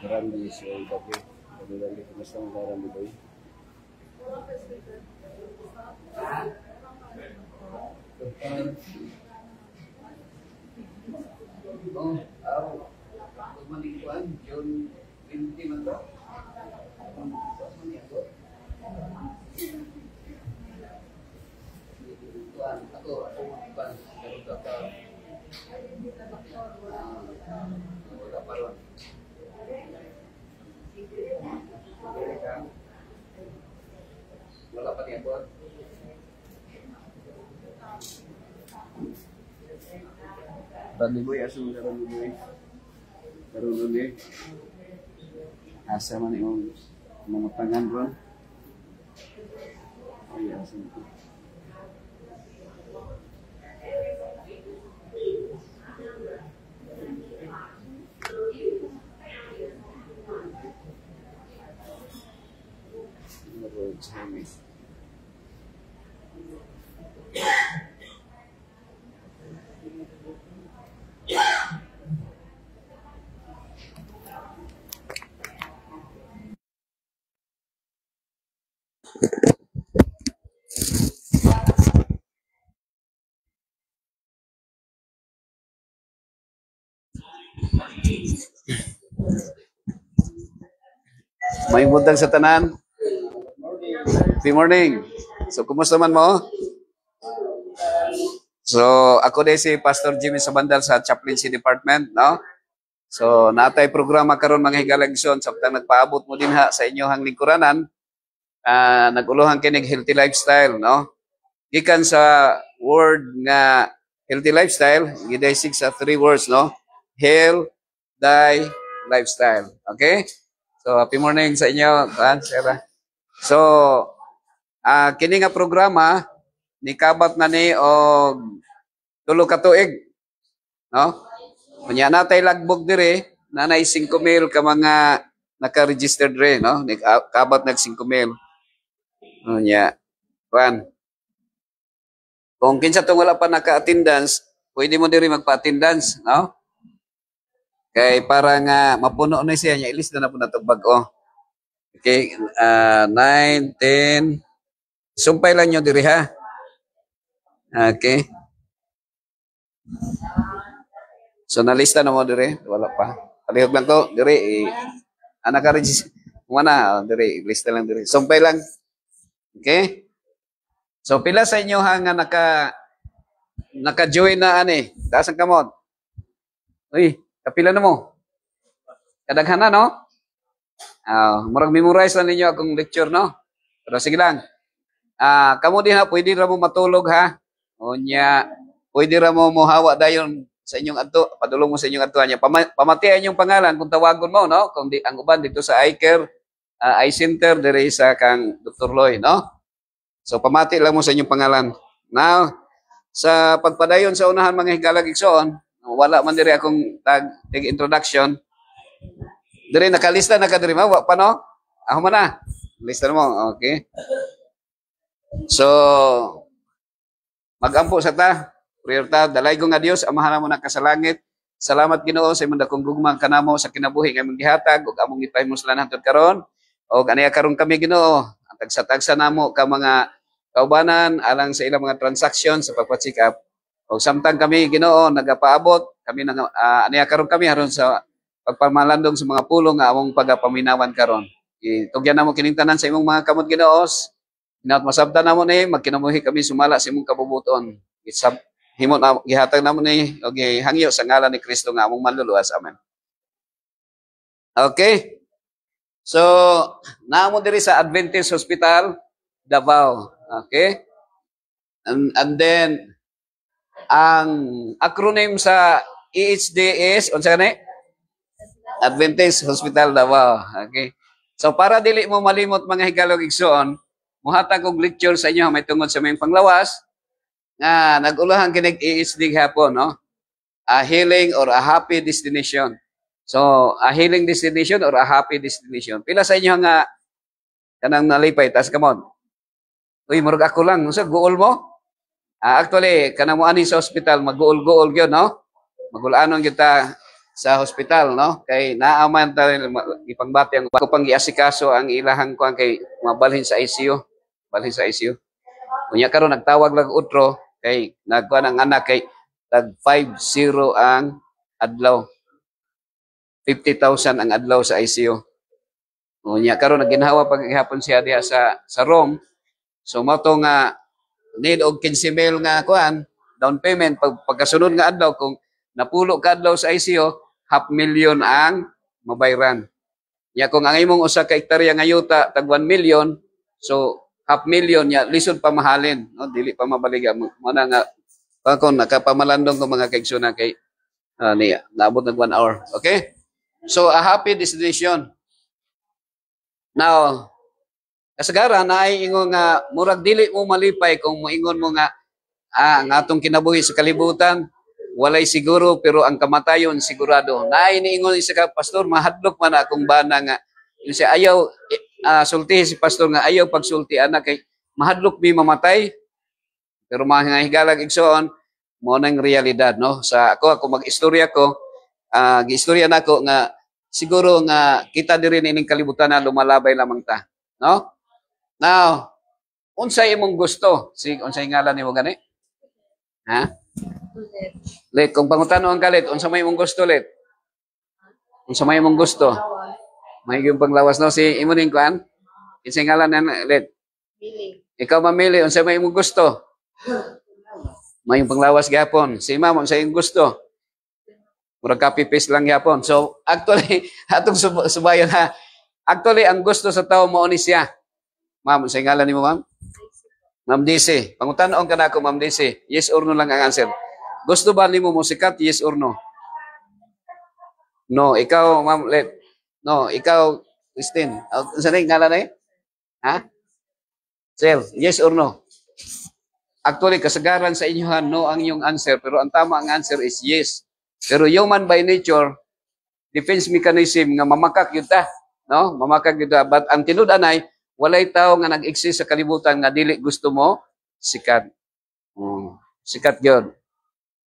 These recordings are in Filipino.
Randy si Bagyo. Randy, kumusta ang Randy boy? Pagmalingkuan, June 20 man ba? Ako, wala pa ron. Wala pa niya po. Randy boy, aso mo sa Randy boy. Karunun eh. Asa man yung mga tangan ron. Ay, asa mo. Jamie. May buntag sa tanan. Good morning. So, kumusta man mo? So, ako din si Pastor Jimmy Sabandal sa Chaplaincy Department, no? So, natay programa karon mga higalagsyon samtang nagpaabot mo din ha sa inyohang lingkuranan, naguluhan kinig healthy lifestyle, no? Gikan sa word nga healthy lifestyle, gidesig sa 3 words, no? Health, die, lifestyle. Okay? So, happy morning sa inyo, Sarah. So, kini nga programa nikabat na ni og 3 ka tuig, no? Kunya natay lagbog dire, nanay 5,000 ka mga naka-registered re, no? Nikabat nag 5,000. Unya, kuan. Kung kinsa tong wala pa naka-attendance, pwede mo diri magpa-attendance, no? Kay para nga mapuno na siya, nya ilis na po na itong bag-o. Okay, 9, 10. Sumpay lang nyo diri ha. Okay. So nalista na mo diri, wala pa. Palihog lang ko diri, anak ka register. Mana diri, lista lang diri. Sumpay lang. Okay? So pila sa inyo ha nga naka-join na ani? Taas ang kamot. Uy, kapila na mo? Kadaghan na no? Murag memorize lang ninyo akong lecture no? Pero sige lang. Kamo din ha, pwede ra mo matulog ha. Unya, pwede ra mo mohawa dayon sa inyong adto, padulong mo sa inyong adto niya. Pamatian yung pangalan kung tawagon mo no, kung di ang uban dito sa eye care, eye center dire sa kang Dr. Loy no. So pamati lang mo sa inyong pangalan. Now, sa pagpadayon sa unahan mga higalag igsoon, wala man dire akong tag introduction. Dire nakalista na ka dire wa pa no? Ako man na. Lista mo, okay? So, magampo sa ta, prayer ta, dalay ko nga Dios, amahan mo na kasalangit. Salamat Ginoo sa imong dakong gugmang kanamo sa kinabuhi nga imong gihatag ug among gipahimoslan hangtod karon. Og aniya karon kami Ginoo, ang tagsa-tagsa namo ka mga kaubanan alang sa ilang mga transaction sa pagpa-check up. Og samtang kami Ginoo nagapaabot, kami aniya karon kami aron sa pagpamalandong sa mga pulong nga among pagapaminawan karon. Itugyan namo kining tanan sa imong mga kamot Ginoos. Inaot masabtan namo ni magkinabuhi kami sumala sa imong kabubuton. Himo na gihatag namo ni og hangyo sa ngalan ni Kristo nga among manluluwas. Amen. Okay? So, naamo diri sa Adventist Hospital Davao. Okay? And then ang acronym sa EHD is unsa ni? Adventist Hospital Davao. Okay? So para dili mo malimot mga higalog igsoon, muhatag og lecture sa inyo may tungod sa may panglawas nga nag-ulahan kinig EHD hapon no. A healing or a happy destination. So, a healing destination or a happy destination. Pila sa inyo nga kanang nalipay tas kamon. Uy, murag ako lang, unsa goal mo? Actually, kanang mo ani sa hospital mag-goal gyud no. Magulanon gyud ta sa hospital no kay naaman ta ipangbati ang ko pang giasikaso ang ilahang kuan kay mabalhin sa ICU. Balhin sa ICU. Unya karon nagtawag lang utro kay nagkuan ang anak kay tag 50 ang adlaw. 50,000 ang adlaw sa ICU. Unya karon naginhawa pag gihapon siya diha sa room. So mo to nga need og 15,000 nga kuan down payment pagkasunod nga adlaw kung napulo ka adlaw sa ICU 500,000 ang mabayran. Ya kung ang imong usa ka hektarya nga yuta tag 1 million, so 500,000 ya lisod pa mahalin, no? Dili pa mabaliga mo na nga kon nakapamalandong ko mga kaigsuna kay niya naabot ng 1 hour. Okay? So a happy destination. Now, kasagaran na ay ingon nga murag dili mo malipay kung moingon mo nga ang atong kinabuhi sa kalibutan walay siguro pero ang kamatayon sigurado. Naay niingon isa ka pastor mahadlok man akong bana nga siya ayaw sultihi si pastor nga ayaw pagsulti anak kay mahadlok mi mamatay. Pero mga higalag igsoon mo nang realidad no. Sa ako mag-istorya ko giistorya nako nga siguro nga kita diri ning kalibutan na lumalabay lamang ta, no? Now, unsay imong gusto? Unsay ngalan nimo gani? Ha? Let, kung pangutano ang kalit, unsa may imong gusto, Let? Unsa may imong gusto? May yung panglawas, no? Si imo ning kuan? Unsay ngalan na, Let? Ikaw mamili, unsa may imong gusto? May yung panglawas gyapon. Si Ma'am, unsa imong gusto? Murag copy paste lang gyapon. So, actually, atong subayon ha. Actually, ang gusto sa tao mao ni siya. Ma'am, unsay ngalan nimo, Ma'am? Ma'am DC. Pangutanoon ka na ako, Ma'am DC. Yes or no lang ang answer. Gusto ba nimo mo sikat? Yes or no? No. Ikaw, Ma'am Let. No. Ikaw, Christine. Saan yung ngalan na eh? Ha? Sir, yes or no? Actually, kasagaran sa inyo, no ang iyong answer. Pero ang tama ang answer is yes. Pero human by nature, defense mechanism nga mamakak yun ta. No? Mamakak yun ta. But ang tinud-anay, walay tao nga nag-exist sa kalibutan nga dili gusto mo sikat. Sikat gyud.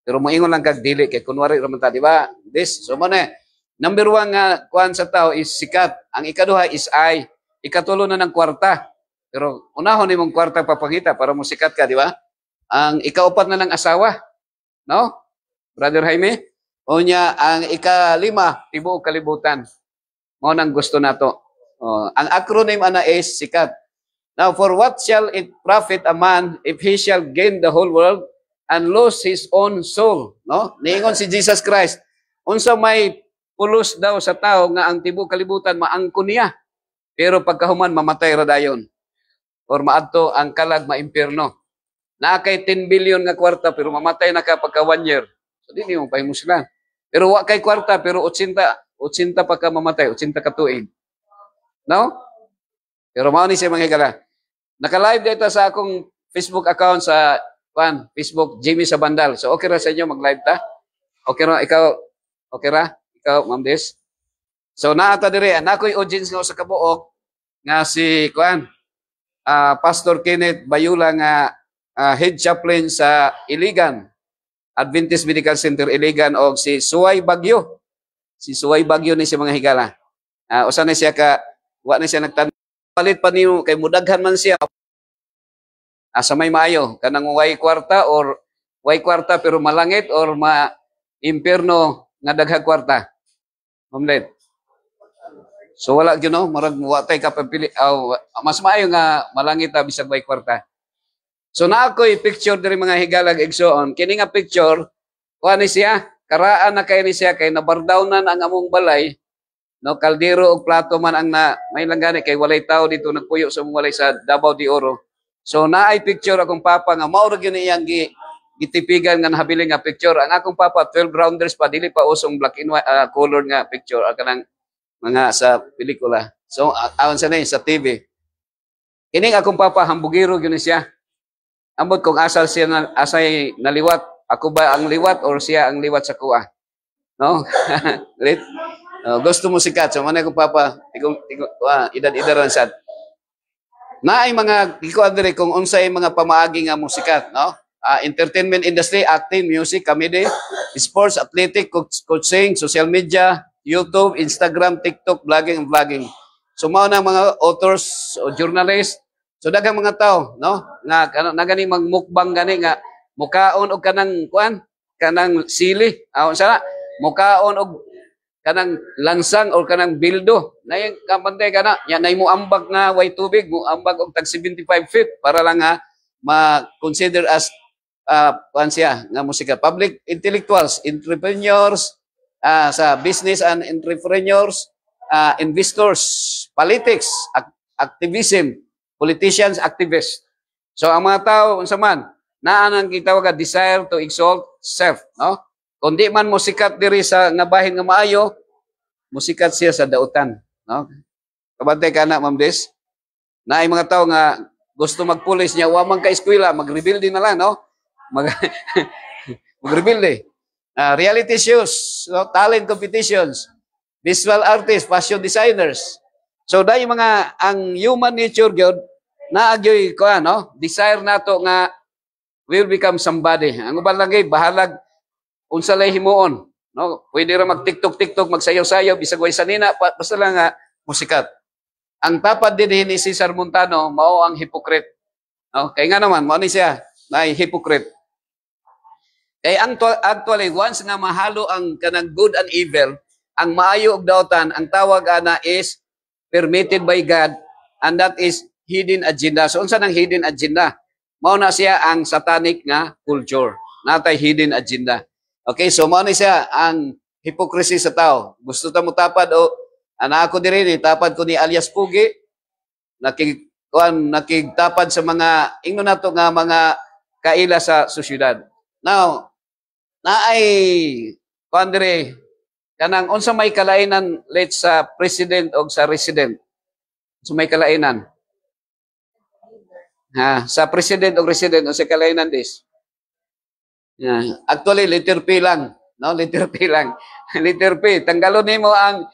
Pero moingon lang kag dili kay kunwari ra man ta, di ba? This so mo na. Number 1 nga kuan sa tao is sikat. Ang ikaduha is I. Ikatulo na ng kwarta. Pero unahon nimong kwarta papakita para mo sikat ka, di ba? Ang ikaupat na ng asawa. No? Brother Jaime? Unya, ang ikalima, tibuok kalibutan. Mo nang gusto nato. Ang acronym ana is sikat. Now, for what shall it profit a man if he shall gain the whole world and lose his own soul? No? Niingon si Jesus Christ, unsa may pulos daw sa tao nga ang tibuok kalibutan maangkon niya. Pero pagkahuman mamatay ra dayon. Or maadto ang kalag maimpierno. Na kay 10 billion nga kwarta pero mamatay na ka pagka 1 year. So dili mo pahimuslan. Pero wa kay kwarta pero 80 pa ka mamatay, 80 ka tuig. No? Pero mao ni siya mga higala. Naka-live dito sa akong Facebook account sa Facebook Jimmy Sabandal. So okay ra sa inyo mag-live ta? Okay ra ikaw? Okay ra? Ikaw, Ma'am Des? So naata dire nakoy audience nga sa kabuok nga si Pastor Kenneth Bayula nga head chaplain sa Iligan Adventist Medical Center Iligan o si Suway Bagyo. Si Suway Bagyo ni si mga higala. Usa na siya wa na siya nagtan palit pa niyo kay mudaghan man siya. Sa may maayo kanang way kwarta or way kwarta pero malangit or impierno nga daghang kwarta. Mamlet. So wala gyud no, marag watay ka papili mas maayo nga malangit bisag way kwarta. So na ako'y picture diri mga higalag igsoon. Kini nga picture, kuha ni siya, karaan na kay ni siya kay nabardawnan ang among balay. No, kaldero og plato man ang may lang gani kay walay tao dito nagpuyo sa walay sa Davao de Oro. So naay picture akong papa nga mao ra gyud iyang gitipigan nga nahabiling nga picture. Ang akong papa 12 rounders pa dili pa usong black and white color nga picture kanang mga sa pelikula. So awan sa sa TV. Kining akong papa hambugiro gyud siya. Ambot kung asal siya asay naliwat, ako ba ang liwat or siya ang liwat sa kuha? No? Gusto mo sikat. So, manay ko papa, edad-edaran sad. Naay mga, ikaw dire kung unsay mga pamaagi nga mo sikat, no? Entertainment industry, acting, music, comedy, sports, athletic, coaching, social media, YouTube, Instagram, TikTok, vlogging. So, mao na mga authors o journalists. So daghang mga tao, no? Nga nagani magmukbang gani nga mukaon og kanang sili. Sana mukaon og kanang lansang or kanang bildo. Nay kapantay kana, nya nay mo ambag nga way tubig, mo ambag og tag 75 feet para lang nga ma-consider as siya nga musika. Public intellectuals, entrepreneurs, sa business and entrepreneurs, investors, politics, activism, politicians, activists. So ang mga tao unsa man naa nang gitawag desire to exalt self, no? Kundi man mo sikat diri sa nga bahin nga maayo, musikat siya sa dautan, no? Kabantay kana Ma'am Des. Naay mga tao nga gusto magpulis niya wa man ka eskwela, magrebuild na lang, no? Magrebuild. Reality shows, no? Talent competitions, visual artists, fashion designers. So dahil mga ang human nature gyud naagyoy ko desire nato nga will become somebody. Ang uban lang bahalag unsa lay himuon, no? Pwede ra mag-TikTok, magsayaw-sayaw bisag way sanina basta lang nga musikat. Ang tapad din ni Cesar Montano mao ang hypocrite. No? Kay nga naman mao ni siya, nay hypocrite. Kay actually once nga mahalo ang kanang good and evil, ang maayo ug dautan, ang tawag ana is permitted by God, and that is hidden agenda. So, unsa nang hidden agenda? Mao na siya ang satanic nga culture. Natay hidden agenda. Okay, so mao na siya ang hypocrisy sa tao. Gusto ta mo tapad o ako diri ni tapad ko ni alias Pugi, nakigtapad sa mga ingno nato nga mga kaila sa sosyedad. Now, naay diri kanang unsa may kalainan let sa president o sa resident. So may kalainan. Sa president o resident unsa kalainan dis? Actually letter P lang, no? Letter P lang. Letter P. Tanggalon nimo ang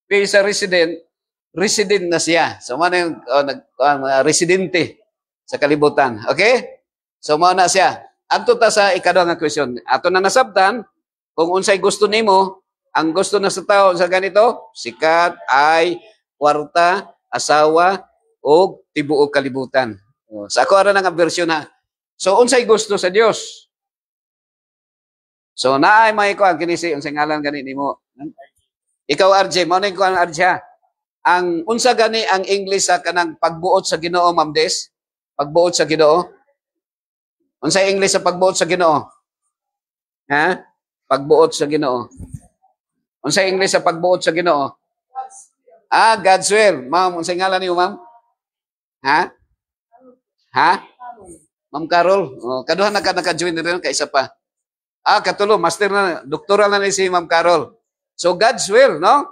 P sa resident, resident na siya. So, mao na yung residente sa kalibutan. Okay? So, mao na siya. Adto ta sa ikaduha nga question. Ato na nasabtan, kung unsay gusto nimo, ang gusto na sa tao sa ganito, sikat, ay, kwarta, asawa, o tibuok kalibutan. Sa ako ara nga version na. So, unsay gusto sa Dios? So, naay may kuan kinisi unsay ngalan gani nimo? Ikaw RJ, mo ning kuan RJ ha? Ang unsa gani ang English sa kanang pagbuot sa Ginoo, Ma'am Des? Pagbuot sa Ginoo? Unsay English sa pagbuot sa Ginoo? Ha? Pagbuot sa Ginoo. Unsay English sa pagbuot sa Ginoo? God's will. Ma'am, unsay ngalan niyo, ma'am? Ha? Ha? Ma'am Carol. Oh, kaduha na ka naka-join rin kay isa pa. Katulo, master na, doktoral na ni si Ma'am Carol. So God's will, no?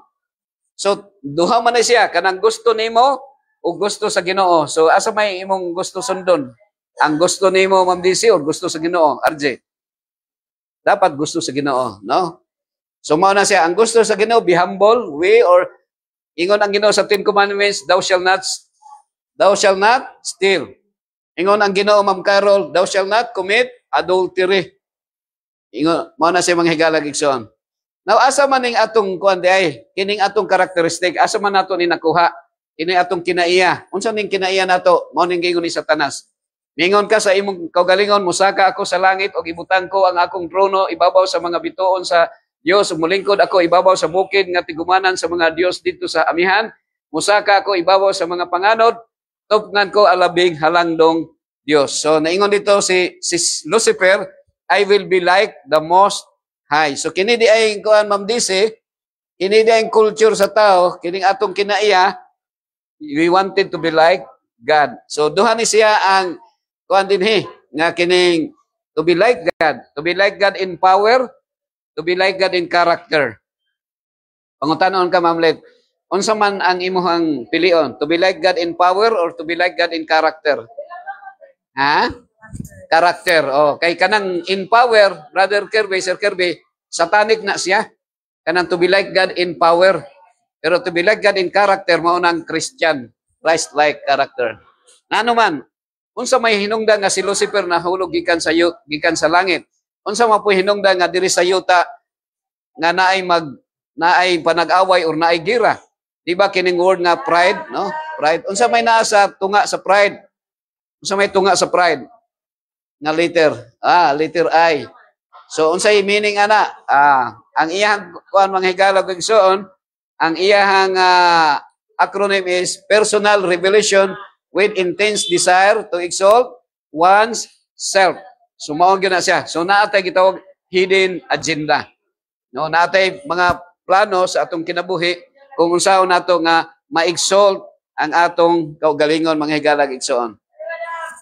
So duha man na siya kanang gusto nimo o gusto sa Ginoo. So asa may imong gusto sundon? Ang gusto nimo, Ma'am DC, o gusto sa Ginoo, RJ? Dapat gusto sa Ginoo, no? So mao na siya, ang gusto sa Ginoo, be humble, or ingon ang Ginoo sa 10 Commandments, thou shall not steal. Ingon ang Ginoo, Ma'am Carol, thou shall not commit adultery. Ingon, mao na siya mga higalag igsoon. Now, asa man ning atong kuan ay kining atong karakteristik, asa man nato ni nakuha, kini atong kinaiya. Unsa ning kinaiya nato? Mao ning gingon ni Satanas. Ningon ka sa imong kaugalingon, musaka ako sa langit o ibutang ko ang akong trono ibabaw sa mga bituon sa Dios, mulingkod ako ibabaw sa bukid nga tigumanan sa mga Dios dito sa amihan. Musaka ako ibabaw sa mga panganod, tupngan ko alabing halangdong Dios. So naingon dito si Lucifer, I will be like the Most High. So kini di ay kuan Ma'am DC, kini di ay culture sa tao, kining atong kinaiya, we wanted to be like God. So duha ni siya ang kuan dinhi nga kining to be like God, to be like God in power, to be like God in character. Pangutanon ka Ma'am Let, unsa man ang imong pilion, to be like God in power or to be like God in character? Ha? Character. Oh, kay kanang in power, Brother Kirby, Sir Kirby, satanic na siya. Kanang to be like God in power. Pero to be like God in character, mao nang Christian, Christ-like character. Ano man, unsa may hinungdan nga si Lucifer nahulog gikan sa langit. Unsa man po hinungdan nga diri sa yuta nga naay panag-away or naay gira. Di ba kining word nga pride, no? Pride. Unsa may naa sa tunga sa pride? Unsa may tunga sa pride? Nga letter. Letter I. So unsay meaning ana? Ang iyang kuan mga higalag igsoon, ang iyang acronym is personal revelation with intense desire to exalt one's self. So mao gyud na siya. So naatay gitawag hidden agenda. No, naatay mga plano sa atong kinabuhi kung unsaon nato nga ma-exalt ang atong kaugalingon mga higalag igsoon.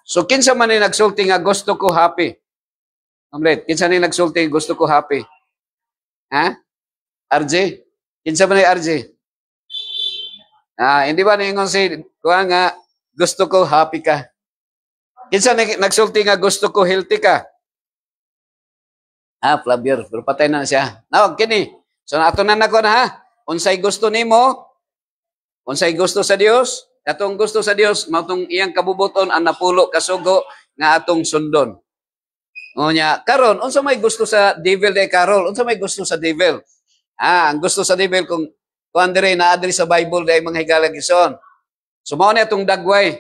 So kinsa man ni nagsulti nga gusto ko happy? Amlet, kinsa ni nagsulti gusto ko happy? Ha? RJ? Kinsa man ni RJ? Hindi ba ningon si kuha nga gusto ko happy ka? Kinsa ni nagsulti nga gusto ko healthy ka? Flavio, pero patay na siya. Now, kini. So ato na nako na ha. Unsay gusto nimo? Unsay gusto sa Dios? Katong gusto sa Dios, matong iyang kabubuton ang napulo kasugo nga atong sundon. Unya, karon unsa may gusto sa devil day Carol? Unsa may gusto sa devil? Ang gusto sa devil kung dire na adri sa Bible day mga higalag ison. So mao ni atong dagway.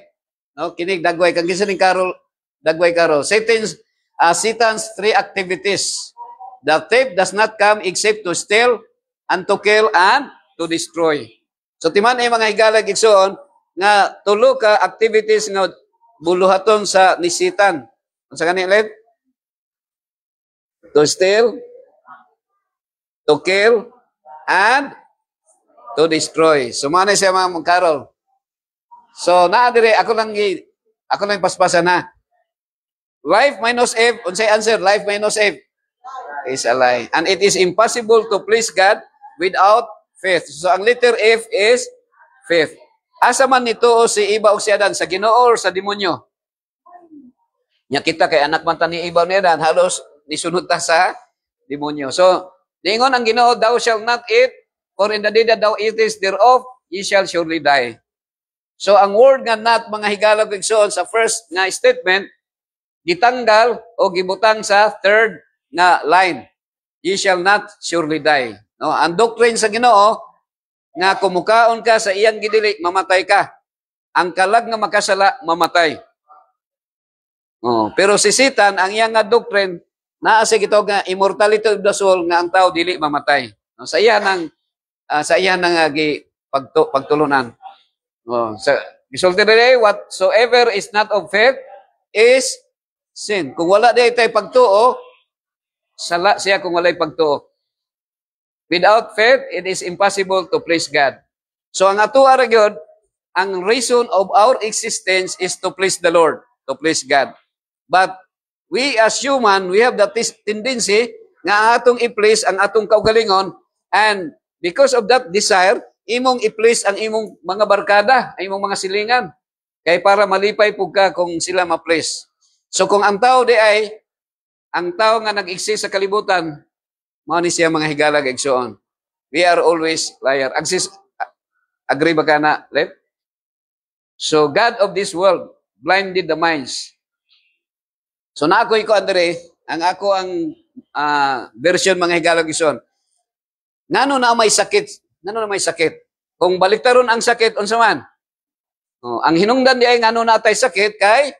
No, kinig dagway kang gisaning Carol, dagway Carol. Satan's three activities. The thief does not come except to steal and to kill and to destroy. So timan ay mga higalag ison nga tulo ka activities nga buluhaton sa ni Satan. Unsa kani let? To steal, to kill, and to destroy. So man siya mga Carol. So naa dire ako lang paspasan na. Life minus F, unsay answer? Life minus F is a lie. And it is impossible to please God without faith. So ang letter F is faith. Asa man nito si Eva o si Adan, sa Ginoo or sa demonyo? Nya kita kay anak man ta ni Eva ni Adan, halos nisunod ta sa demonyo. So, ningon ang Ginoo, thou shalt not eat, for in the day that thou eatest thereof, ye shall surely die. So ang word nga not, mga higalog igsoon sa first nga statement, gitanggal o gibutang sa third nga line. Ye shall not surely die. No, ang doctrine sa Ginoo nga kumukaon ka sa iyang gidili, mamatay ka. Ang kalag nga makasala, mamatay. Oh, pero si Satan, ang iyang nga doctrine, naasig ito nga immortality of the soul nga ang tao dili mamatay. No, sa iya nang pagtulunan. Oh, so gisulti dili, whatsoever is not of faith is sin. Kung wala di tay pagtuo, sala siya kung walay pagtuo. Without faith, it is impossible to please God. So ang ato ara gyud, ang reason of our existence is to please the Lord, to please God. But we as human, we have that tendency nga atong i-please ang atong kaugalingon, and because of that desire, imong i-please ang imong mga barkada, ang imong mga silingan, kay para malipay pug ka kung sila ma-please. So kung ang tao di ay, ang tao nga nag-exist sa kalibutan, mao ni siya mga higala igsoon. We are always liar. Agree ba ka na, Lev? So God of this world blinded the minds. So na ako iko Andre, ang version mga higala igsoon. Ngano na may sakit? Ngano na may sakit? Kung baliktaron ang sakit unsa man? Oh, ang hinungdan di ay ngano na tay sakit kay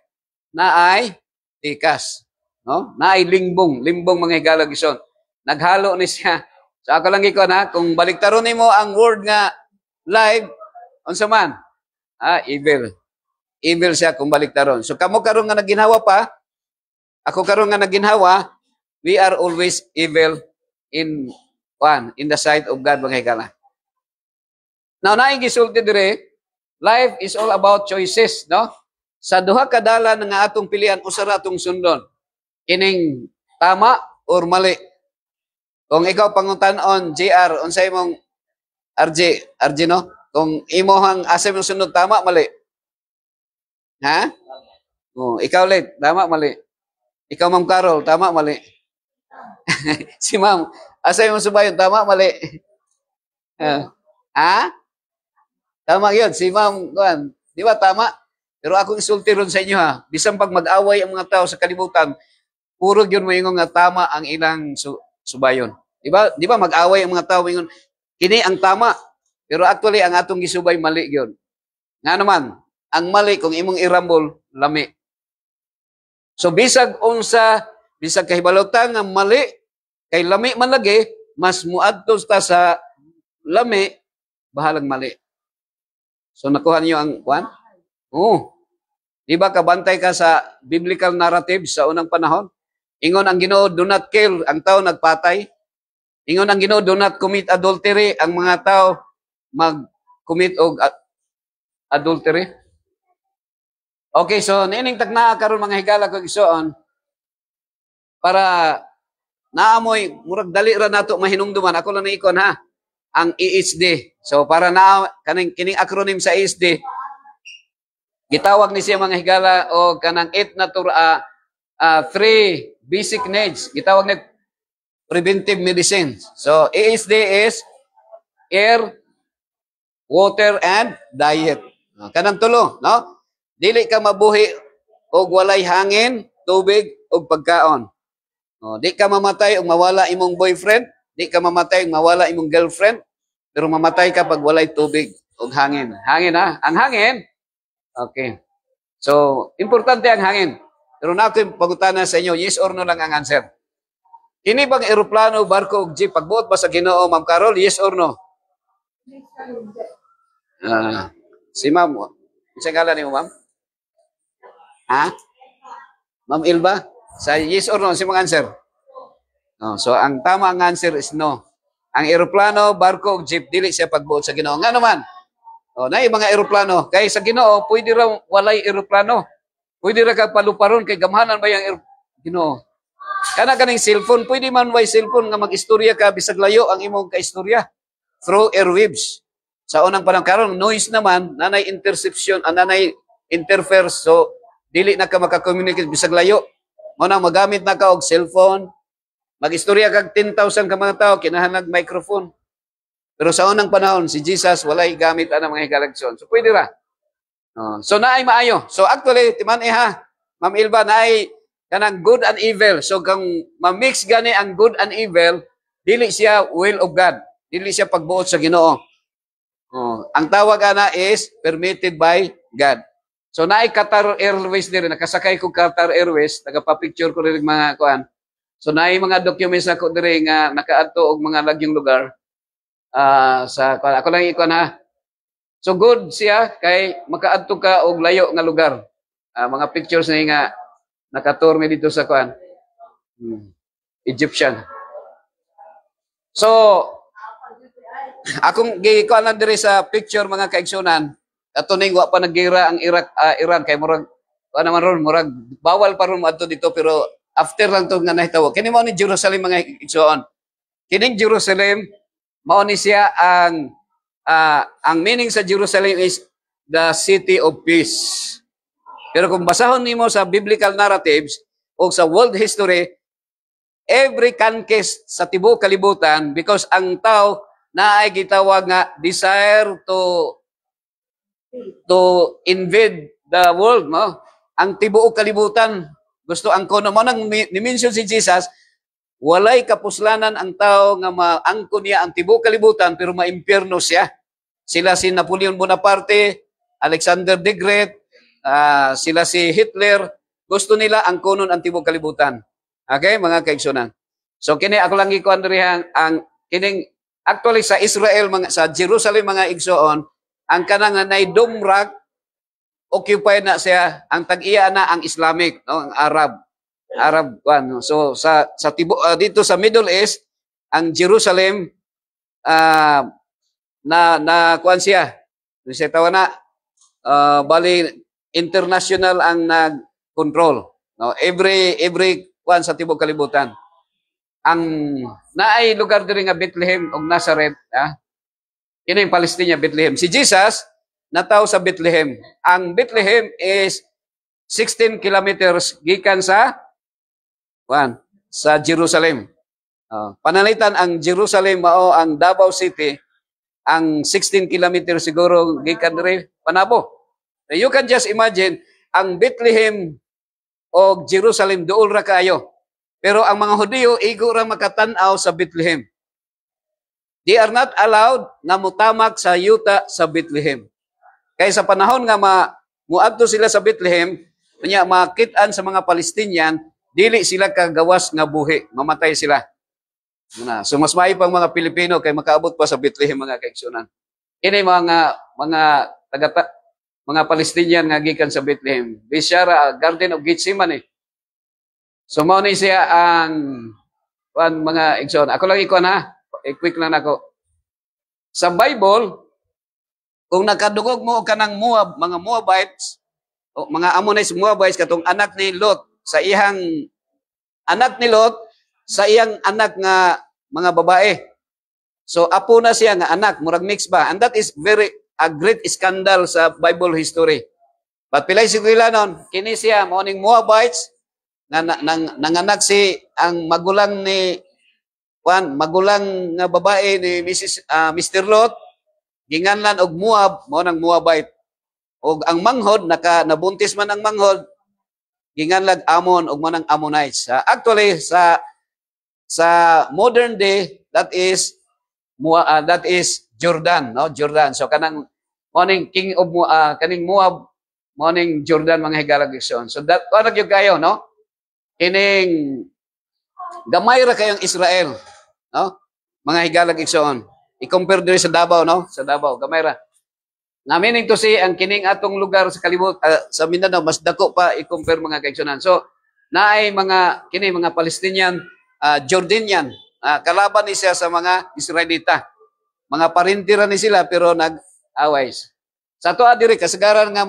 naay tikas, no? Naay limbong mga higala igsoon. Naghalo ni siya. So ako lang iko na, kung baliktaron nimo ang word nga live, unsa man? Evil. Evil siya kung baliktaron. So kamo karon nga naginhawa pa, ako karon nga naginhawa, we are always evil in the sight of God, mga higala. Now, naing gisulti dire, life is all about choices, no? Sa duha ka dalan nga atong pilian, usara atong sundon. Kining tama or mali. Kung ikaw pangutan-on, JR, unsay mong RJ, no? Kung imohang asa mong sunod, tama, mali. Ha? Oh, ikaw ulit, tama, mali. Ikaw, Ma'am Carol, tama, mali. Si Ma'am, asa mong subayon, tama, mali. Ha? Tama yun, si Ma'am, di ba, tama? Pero akong isulti ron sa inyo, ha? Bisan pag mag-away ang mga tao sa kalibutan, puro yun mo yung nga tama ang ilang subayon. Di ba mag-away ang mga tao ingon kini ang tama, pero actually ang atong gisubay mali gyud. Nga naman, ang mali kung imong irambol lami. So bisag kahibalota nga mali kay lami man lagi, mas muadto ta sa lami bahalang mali. So nakuha niyo ang kwan? Oh. Di ba kabantay ka sa biblical narrative sa unang panahon? Ingon ang Ginoo, do not kill, ang tao nagpatay. Ingon ang Ginoo, do not commit adultery, ang mga tao mag-commit og adultery. Okay, so nining tagna karon mga higala ko igsoon para naamoy murag dali ra nato mahinumduman. Ako lang naikon ha, ang EHD. So para na kining acronym sa EHD, gitawag ni siya mga higala o kanang 3 basic needs. Gitawag na preventive medicine. So, ESD is air, water, and diet. Kanang tulo, no? Dili ka mabuhi og walay hangin, tubig, og pagkaon. Di ka mamatay og mawala imong boyfriend, di ka mamatay og mawala imong girlfriend, pero mamatay ka pag walay tubig og hangin. Hangin ha? Ang hangin, okay. So, importante ang hangin. Pero na ako pagutana sa inyo, yes or no lang ang answer. Kini bang eroplano, barko, o jeep, pagbuot ba sa Ginoo, Ma'am Carol, yes or no? Si Ma'am, isang kala niyo, Ma'am? Ha? Ma'am Ilba? Sa yes or no, si mga answer? No. So, ang tama ang answer is no. Ang eroplano, barko, o jeep, dili siya pagbuot sa Ginoo. Nga naman, na yung mga eroplano. Kaya sa Ginoo, pwede raw walay eroplano. Pwede ra ka paluparon kay gamhanan ba yung Ginoo. Kana kaning cellphone, pwede man way cellphone nga mag-istorya ka bisag layo ang imong kaistorya through airwaves. Sa unang panahon karon noise naman nanay interception, nanay interferes, so dili na ka maka-communicate bisag layo. Mo na magamit na ka og cellphone. Mag-istorya kag 10,000 ka mga tao kinahanglan microphone. Pero sa unang panahon, si Jesus walay gamit ang mga higalagsyon. So pwede ra. So naay maayo. So actually, timan ha, Ma'am Ilba, naay kanang good and evil. So kung ma-mix gani ang good and evil, dili siya will of God. Dili siya pagbuot sa Ginoo. Ang tawag ana is permitted by God. So naay Qatar Airways diri, nakasakay ko Qatar Airways, taga-pa-picture ko rin mga kuan. So naay mga documents ako diri nga nakaadto og mga lagyong lugar. Ako lang ikuan ha. So good siya kay makaadto ka og layo nga lugar. Mga pictures na nga nakatur mi dito sa kuan. Egyptian. So akong gikuan lang diri sa picture mga kaigsunan. Ato ning wa pa nagira ang Iran kay murag naman ron murag bawal pa ron adto dito pero after lang to nga nahitawo. Kini mao ni Jerusalem mga igsoon. Kining Jerusalem mao ni siya ang meaning sa Jerusalem is the city of peace. Pero kung basahon nimo sa biblical narratives o sa world history, every conquest sa tibuok kalibutan because ang tao na ay gitawag nga desire to invade the world, no? Ang tibuok kalibutan gusto ang kono mo nang ni-mention si Jesus, walay kapuslanan ang tao nga maangkon niya ang tibuok kalibutan pero maimpierno siya. Sila si Napoleon Bonaparte, Alexander the Great, sila si Hitler, gusto nila ang kunon ang tibuok kalibutan. Okay, mga kaigsunan. So kini ako lang ikuan diri ang kining actually sa Israel sa Jerusalem mga igsoon, ang kanang nay Dome Rock occupied na siya, ang tag-iya na ang Islamic, no, ang Arab one. No? So sa dito sa Middle East, ang Jerusalem na kuan siya. Siya tawa na bali international ang nag-control. No, every kuan sa tibuok kalibutan. Ang naay lugar diri nga Bethlehem ug Nazareth, kini ang Palestina, Bethlehem. Si Jesus nataw sa Bethlehem. Ang Bethlehem is 16 kilometers gikan sa Jerusalem. Panalitan ang Jerusalem mao ang Davao City, ang 16 kilometers siguro gikan diri Panabo. You can just imagine ang Bethlehem o Jerusalem duol ra kaayo. Pero ang mga Hudiyo igo ra makatan-aw sa Bethlehem. They are not allowed na mutamak sa yuta sa Bethlehem. Kaya sa panahon nga muadto sila sa Bethlehem, kanya makit-an sa mga Palestinian, dili sila kagawas nga buhi, mamatay sila. So mas maayo pang mga Pilipino kay makaabot pa sa Bethlehem mga kaigsunan. Kini mga Palestinian nga gikan sa Bethlehem. Bishara, Garden of Gethsemane. So mao ni siya ang mga igsoon. Ako lang ikuan ha. Quick lang ako. Sa Bible, kung nakadungog mo kanang Moab, mga Moabites, o mga Ammonites Moabites katong anak ni Lot sa iyang anak nga mga babae. So apo na siya nga anak, murag mix ba? And that is a great scandal sa Bible history. But pilay siguro nun, kini siya morning Moabites nga nanganak si ang magulang nga babae ni Mr. Lot, ginganlan og Moab, mao nang Moabite. Og ang manghod nabuntis man ang manghod, ginganlag Ammon og manang Ammonites. Actually sa modern day that is Jordan, no? Jordan. So kanang morning king of kaning Moab, morning Jordan mga higalagison. So that para gyud kayo, no? Kining gamay ra kayong Israel, no? Mga higalagison. I-compare diri sa Davao, no? Sa Davao, gamay ra. Na meaning to say ang kining atong lugar sa sa Mindanao mas dako pa i-compare mga kaigsunan. So naay mga Palestinian, Jordanian, kalaban ni siya sa mga Israelita. Mga parintira ni sila pero nag-away. Sa tuwa diri kasagaran nga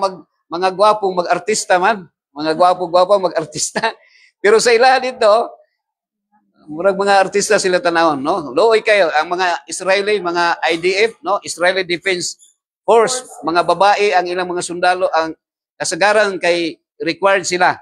mga gwapong mag-artista man, mga gwapo mag-artista. Pero sa ilaha dito, murag mga artista sila tanawon, no? Looy kayo ang mga Israeli, mga IDF, no? Israeli Defense Force, mga babae ang ilang mga sundalo ang kasagaran kay required sila.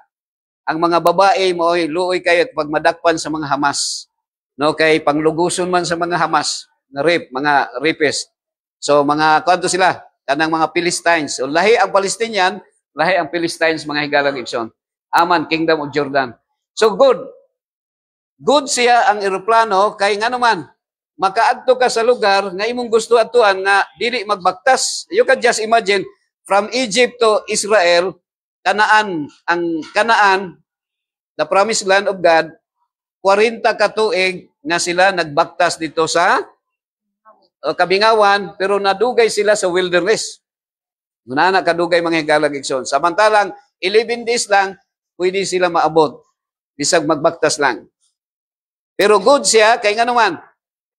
Ang mga babae looy kayo pag madakpan sa mga Hamas. No, kay pangluguson man sa mga Hamas. na rape, mga rapist. So mga kwanto sila, kanang mga Philistines. So lahi ang Palestinian, lahi ang Philistines, mga higala igsoon. Aman, Kingdom of Jordan. So good. Good siya ang eroplano, kay nga naman, makaadto ka sa lugar nga imong gusto atuan nga dili magbaktas. You can just imagine, from Egypt to Israel, Kanaan, ang Kanaan, the promised land of God, 40 ka tuig nga sila nagbaktas dito sa Kabingawan, pero nadugay sila sa wilderness. Muna kadugay mga higalag igsoon. Samantalang 11 days lang, pwede sila maabot. Bisag magbaktas lang. Pero good siya, kay nga naman,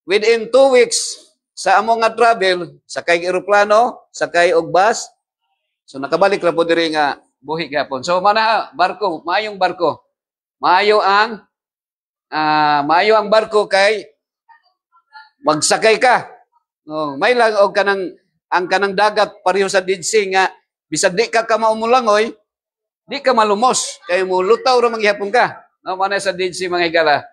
within 2 weeks sa among nga travel, sakay eroplano, sakay og bus, so nakabalik ra po diri nga buhi gapon. So mana barko, maayong barko. Maayo ang barko kay magsakay ka. Oh, may lang og ang kanang dagat pareho sa Dead Sea nga bisag di ka maumulangoy, di ka malumos kay mo lutaw ra manghihapon ka. No, mana sa Dead Sea mga higala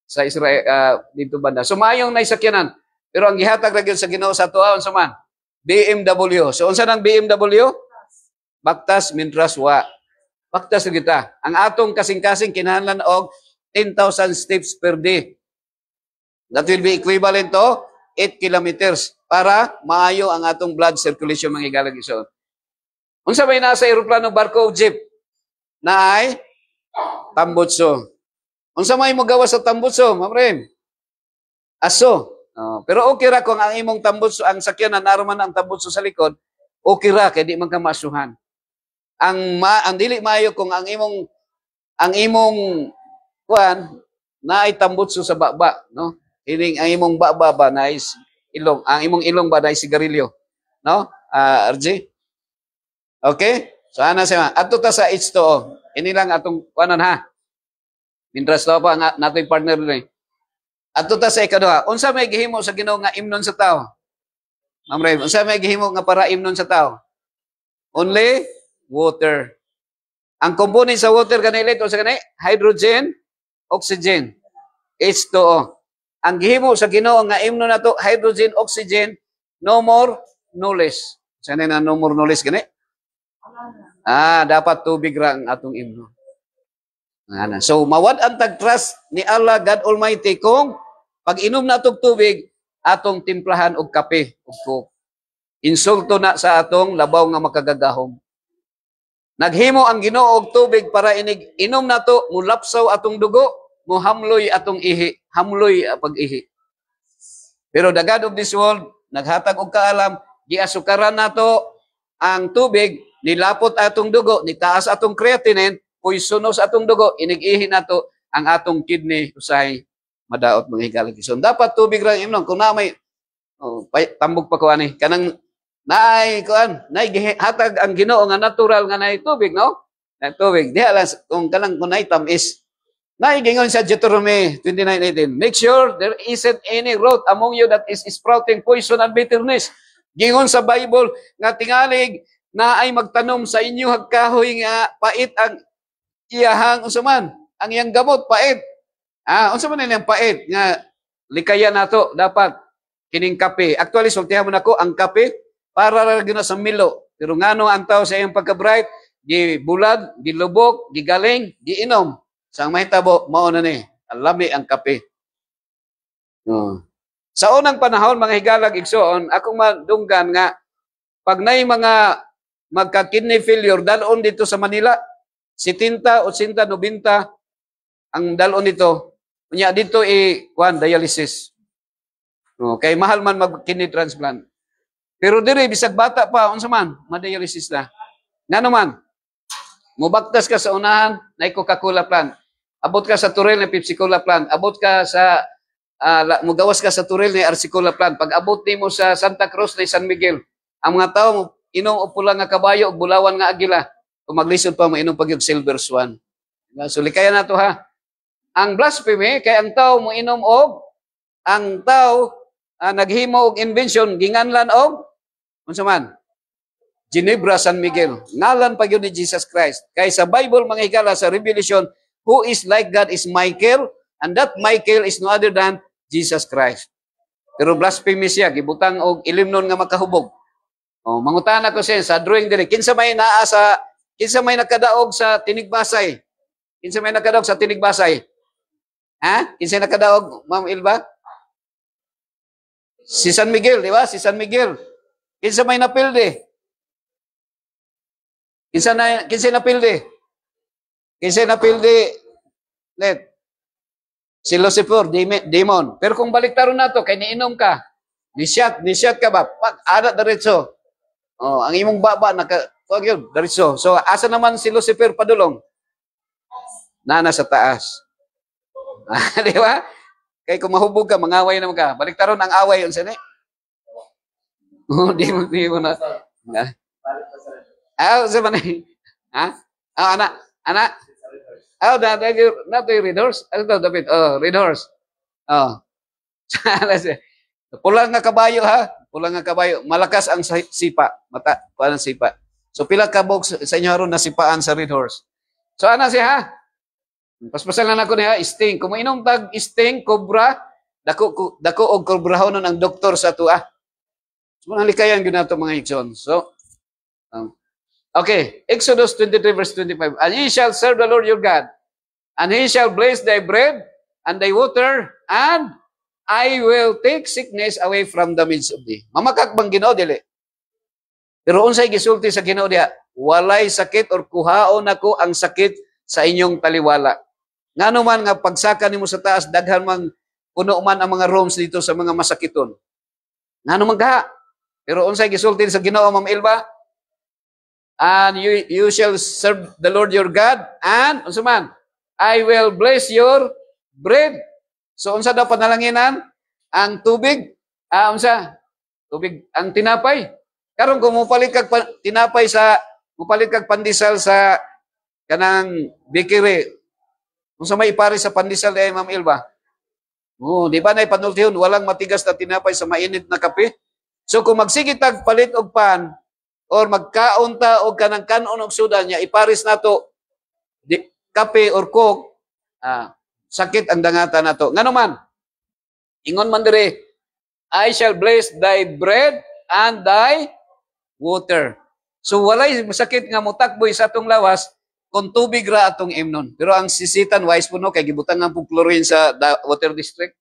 sa Israel dito banda. So maayong naisakyanan. Pero ang gihatag ra gyud sa Ginoo sa tuaon sa man BMW. So unsa nang BMW? Baktas mintras wa. Baktas kita. Ang atong kasing-kasing kinahanglan og 10,000 steps per day. That will be equivalent to 8 kilometers para maayo ang atong blood circulation mga higala igsoon. Unsa may nasa eroplano, barko, jeep na ay tambutso. Unsa may magawa sa tambutso, mamrem? Aso. Pero okay ra kung ang imong tambutso, ang sakyanan naroman ang tambutso sa likod, okay ra kay di man ka masuhan. Ang dili maayo kung ang imong kuan na ay tambutso sa baba, no? Hiling ang imong baba ba na is ilong, ang imong ilong ba na is sigarilyo, no? RJ. Okay? So ana siya. Adto ta sa H2O. Ini lang atong kuanon ha. Mintras to pa nga nating partner ni. Adto ta sa ikaduha. Unsa may gihimo sa Ginoo nga imnon sa tao? Ma'am Ray, unsa may gihimo nga para imnon sa tao? Only water. Ang component sa water kanila ito sa kanay hydrogen, oxygen, H2O. Ang gihimo sa Ginoo nga imnon nato hydrogen, oxygen, no more, no less. Sana na no more, no less gani? Dapat tubig ra ang atong imnon. So, mawad ang tag-trust ni Allah, God Almighty, kung pag inom na itong tubig, atong timplahan og kape, og coke. Insulto na sa atong labaw nga makagagahom. Naghimo ang Ginoo og tubig para inom na to, mulapsaw atong dugo, muhamloy atong ihi, hamloy pag-ihi. Pero the God of this world, naghatag og kaalam, giasukaran nato ang tubig, nilapot atong dugo, nitaas atong creatinine, poisonous atong dugo, inig-ihi nato ang atong kidney usahay madaot mga higalag. So dapat tubig ra imnon kung na may tambog pa ko ani kanang naay kuan hatag ang Ginoo nga natural nga naay tubig, no? Na tubig diha lang kung kanang kunay tamis. Naay gingon sa Deuteronomy 29:18, make sure there isn't any root among you that is sprouting poison and bitterness. Gingon sa Bible nga tingalig na ay magtanom sa inyo hagkahoy nga pait ang iyahang unsa man ang iyang gamot pait. Unsa man niyang pait nga likaya nato dapat kining kape. Actually sultihan mo nako ang kape para ra gyud sa Milo. Pero ngano ang tao sa iyang pagka-bright, gibulag, gilubok, gigaling, giinom. Sang mahitabo mao na ni alami ang kape. Sa unang panahon mga higalag igsoon, akong madunggan nga pag nay mga magka-kidney failure dalon dito sa Manila 70, 80, 90 ang dalon nito. Unya dito dialysis. Okay, mahal man mag-kidney transplant. Pero diri bisag bata pa unsa man, ma-dialysis na. Ngano man? Mubaktas ka sa unahan, na Coca-Cola plant. Abot ka sa Turel na Pepsi-Cola plant. Abot ka sa mugawas ka sa Turel na Arsicola plant. Pag abot nimo sa Santa Cruz na San Miguel, ang mga tawo inom og pula nga kabayo ug bulawan nga agila. Kung maglisod pa mo inom pag yung Silver Swan. So likaya na to ha. Ang blasphemy kay ang tao mo inom og ang tao naghimo og invention ginganlan og unsa man Ginebra San Miguel. Ngalan pa gyud ni Jesus Christ. Kay sa Bible mga higala sa Revelation, who is like God is Michael, and that Michael is no other than Jesus Christ. Pero blasphemy siya, gibutang og ilimnon nga makahubog. Oh, mangutana ko siya sa drawing dire. Kinsa may nakadaog sa tinigbasay? Kinsa may nakadaog sa tinigbasay? Ha? Kinsa nakadaog, Ma'am Ilba? Si San Miguel, di ba? Si San Miguel. Kinsa may napilde? Kinsa napilde? Kinsa napilde? Let. Si Lucifer, demon. Pero kung baliktaron nato, kay niinom ka, ni-shot ka ba? Pag adat diretso. Oh, ang imong baba wag yun, diretso. So asa naman si Lucifer padulong? Nana sa taas. Di ba? Kay kung mahubog ka, mangaway naman ka. Baliktaron ang away yun sini. Oh, di mo na. Sa man. Ha? Ana. Not red horse. Ano to, David? Oh, red horse. Oh. Pulang nga kabayo, ha? Pulang nga kabayo. Malakas ang sipa. Kuan ang sipa. So, pila kabog sa inyo haron nasipaan sa red horse. So, ana siya, ha? Paspasan lang ako niya, sting. Kung mainom tag sting, cobra, dako og kobrahonon ang doktor sa tuwa. So, mga likayan yun nato mga higson. So, okay, Exodus 23 verse 25. And ye shall serve the Lord your God, and he shall bless thy bread and thy water, and I will take sickness away from the midst of thee. Mamakak bang Ginoo dili? Pero unsay gisulti sa Ginoo diha? Walay sakit or kuhaon ako ang sakit sa inyong taliwala. Ngano man nga pagsaka nimo sa taas, daghan man puno man ang mga rooms dito sa mga masakiton. Ngano man gaha? Pero unsay gisulti sa Ginoo, Ma'am Ilba? And you shall serve the Lord your God, and unsa man, I will bless your bread. So unsa daw panalanginan? Ang tubig, unsa? Tubig ang tinapay. Karon kung mupalit kag tinapay mupalit kag pandesal sa kanang bakery. Unsa may ipari sa pandesal ay Ma'am Ilba? Oh, di ba nay panultihon walang matigas na tinapay sa mainit na kape? So kung magsigit tag palit og pan, or magkaunta o kanang kanon og sudan niya, iparis nato kape or coke, sakit ang dangata nato. Ngano man, ingon man dire, I shall bless thy bread and thy water. So walay sakit nga mutakboy sa atong lawas kung tubig ra atong imnon. Pero ang sisitan wise puno kay gibutang ang chlorine sa water district.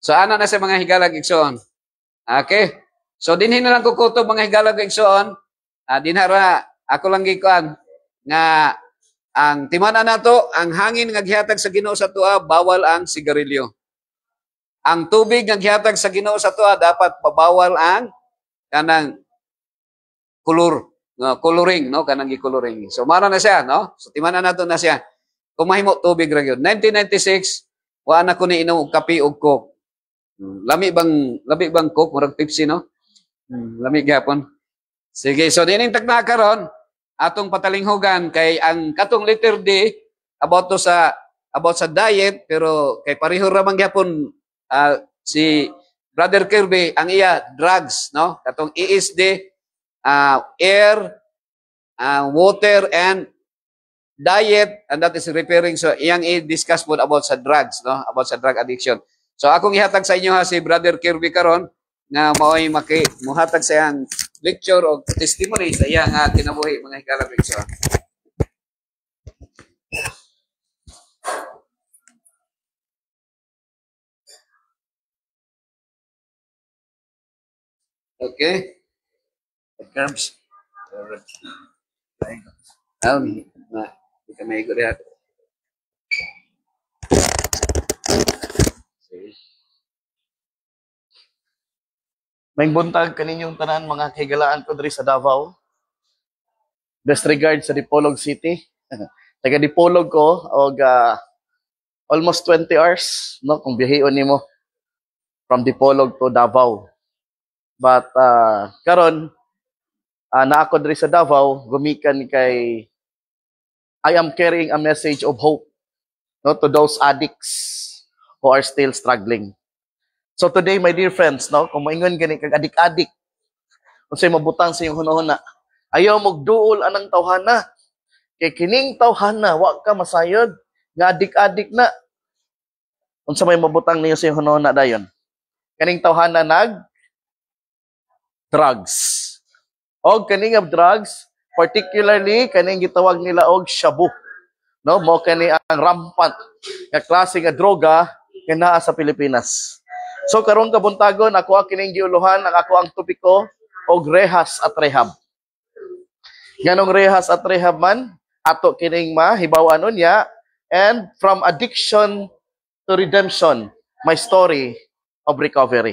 So ana na sa mga higalag igsoon. Okay? So dinhi na lang ko kutob mga higalag igsoon. Dinhara ako lang gikuan nga ang timana nato, ang hangin nga gihatag sa Ginoo sa tuwa bawal ang sigarilyo. Ang tubig nga gihatag sa Ginoo sa tuwa dapat pabawal ang kanang coloring, no, kanang gi-coloring. So mara na siya, no? So timana nato na siya. Kung mahimo tubig ra gyud. 1996 wa na ko ni inom og kape og coke. Lami bang coke murag Pepsi, no? Lami gyapon. Sige, so dining tagna karon atong patalinghugan kay ang katong letter D about sa diet, pero kay pareho ra man gyapon si Brother Kirby ang iya drugs, no? Katong ESD, air, water and diet, and that is referring so iyang i-discuss po about sa drugs, no? About sa drug addiction. So akong ihatag sa inyo si Brother Kirby karon nga mao'y muhatag sa iyang lecture o testimony sa iyang kinabuhi mga hikalag lecture. Okay. The curbs. Hindi ka may ikot yan. May buntag kaninyong tanan mga kahigalaan ko diri sa Davao. Best regard sa Dipolog City. Taga Dipolog ko og almost 20 hours no kung biyahon nimo from Dipolog to Davao. But karon na ako diri sa Davao gumikan kay I am carrying a message of hope no to those addicts who are still struggling. So today, my dear friends, no, kung maingon gani kag adik-adik, kung sa'yo mabutang sa iyong hunahuna, ayaw magduol anang tawhana. Kay kining tawhana, wa ka masayod, nga adik-adik na. Kung sa may mabutang niyo sa iyong hunahuna dayon. kaning tawhana drugs. Og kaning of drugs, particularly kaning gitawag nila og shabu. No, mo kani ang rampant nga klase nga droga nga naa sa Pilipinas. So karong kabuntagon ako ang kining giuluhan ang ako ang topiko og rehas at rehab. Nganong rehas at rehab man ato kining mahibaw-an unya, and from addiction to redemption, my story of recovery.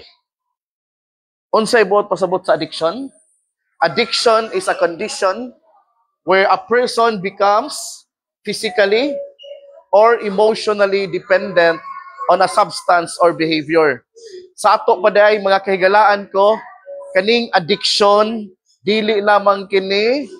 Unsay buot pasabot sa addiction? Addiction is a condition where a person becomes physically or emotionally dependent on a substance or behavior. Sa ato pa day mga kahigalaan ko, kaning addiction dili lamang kini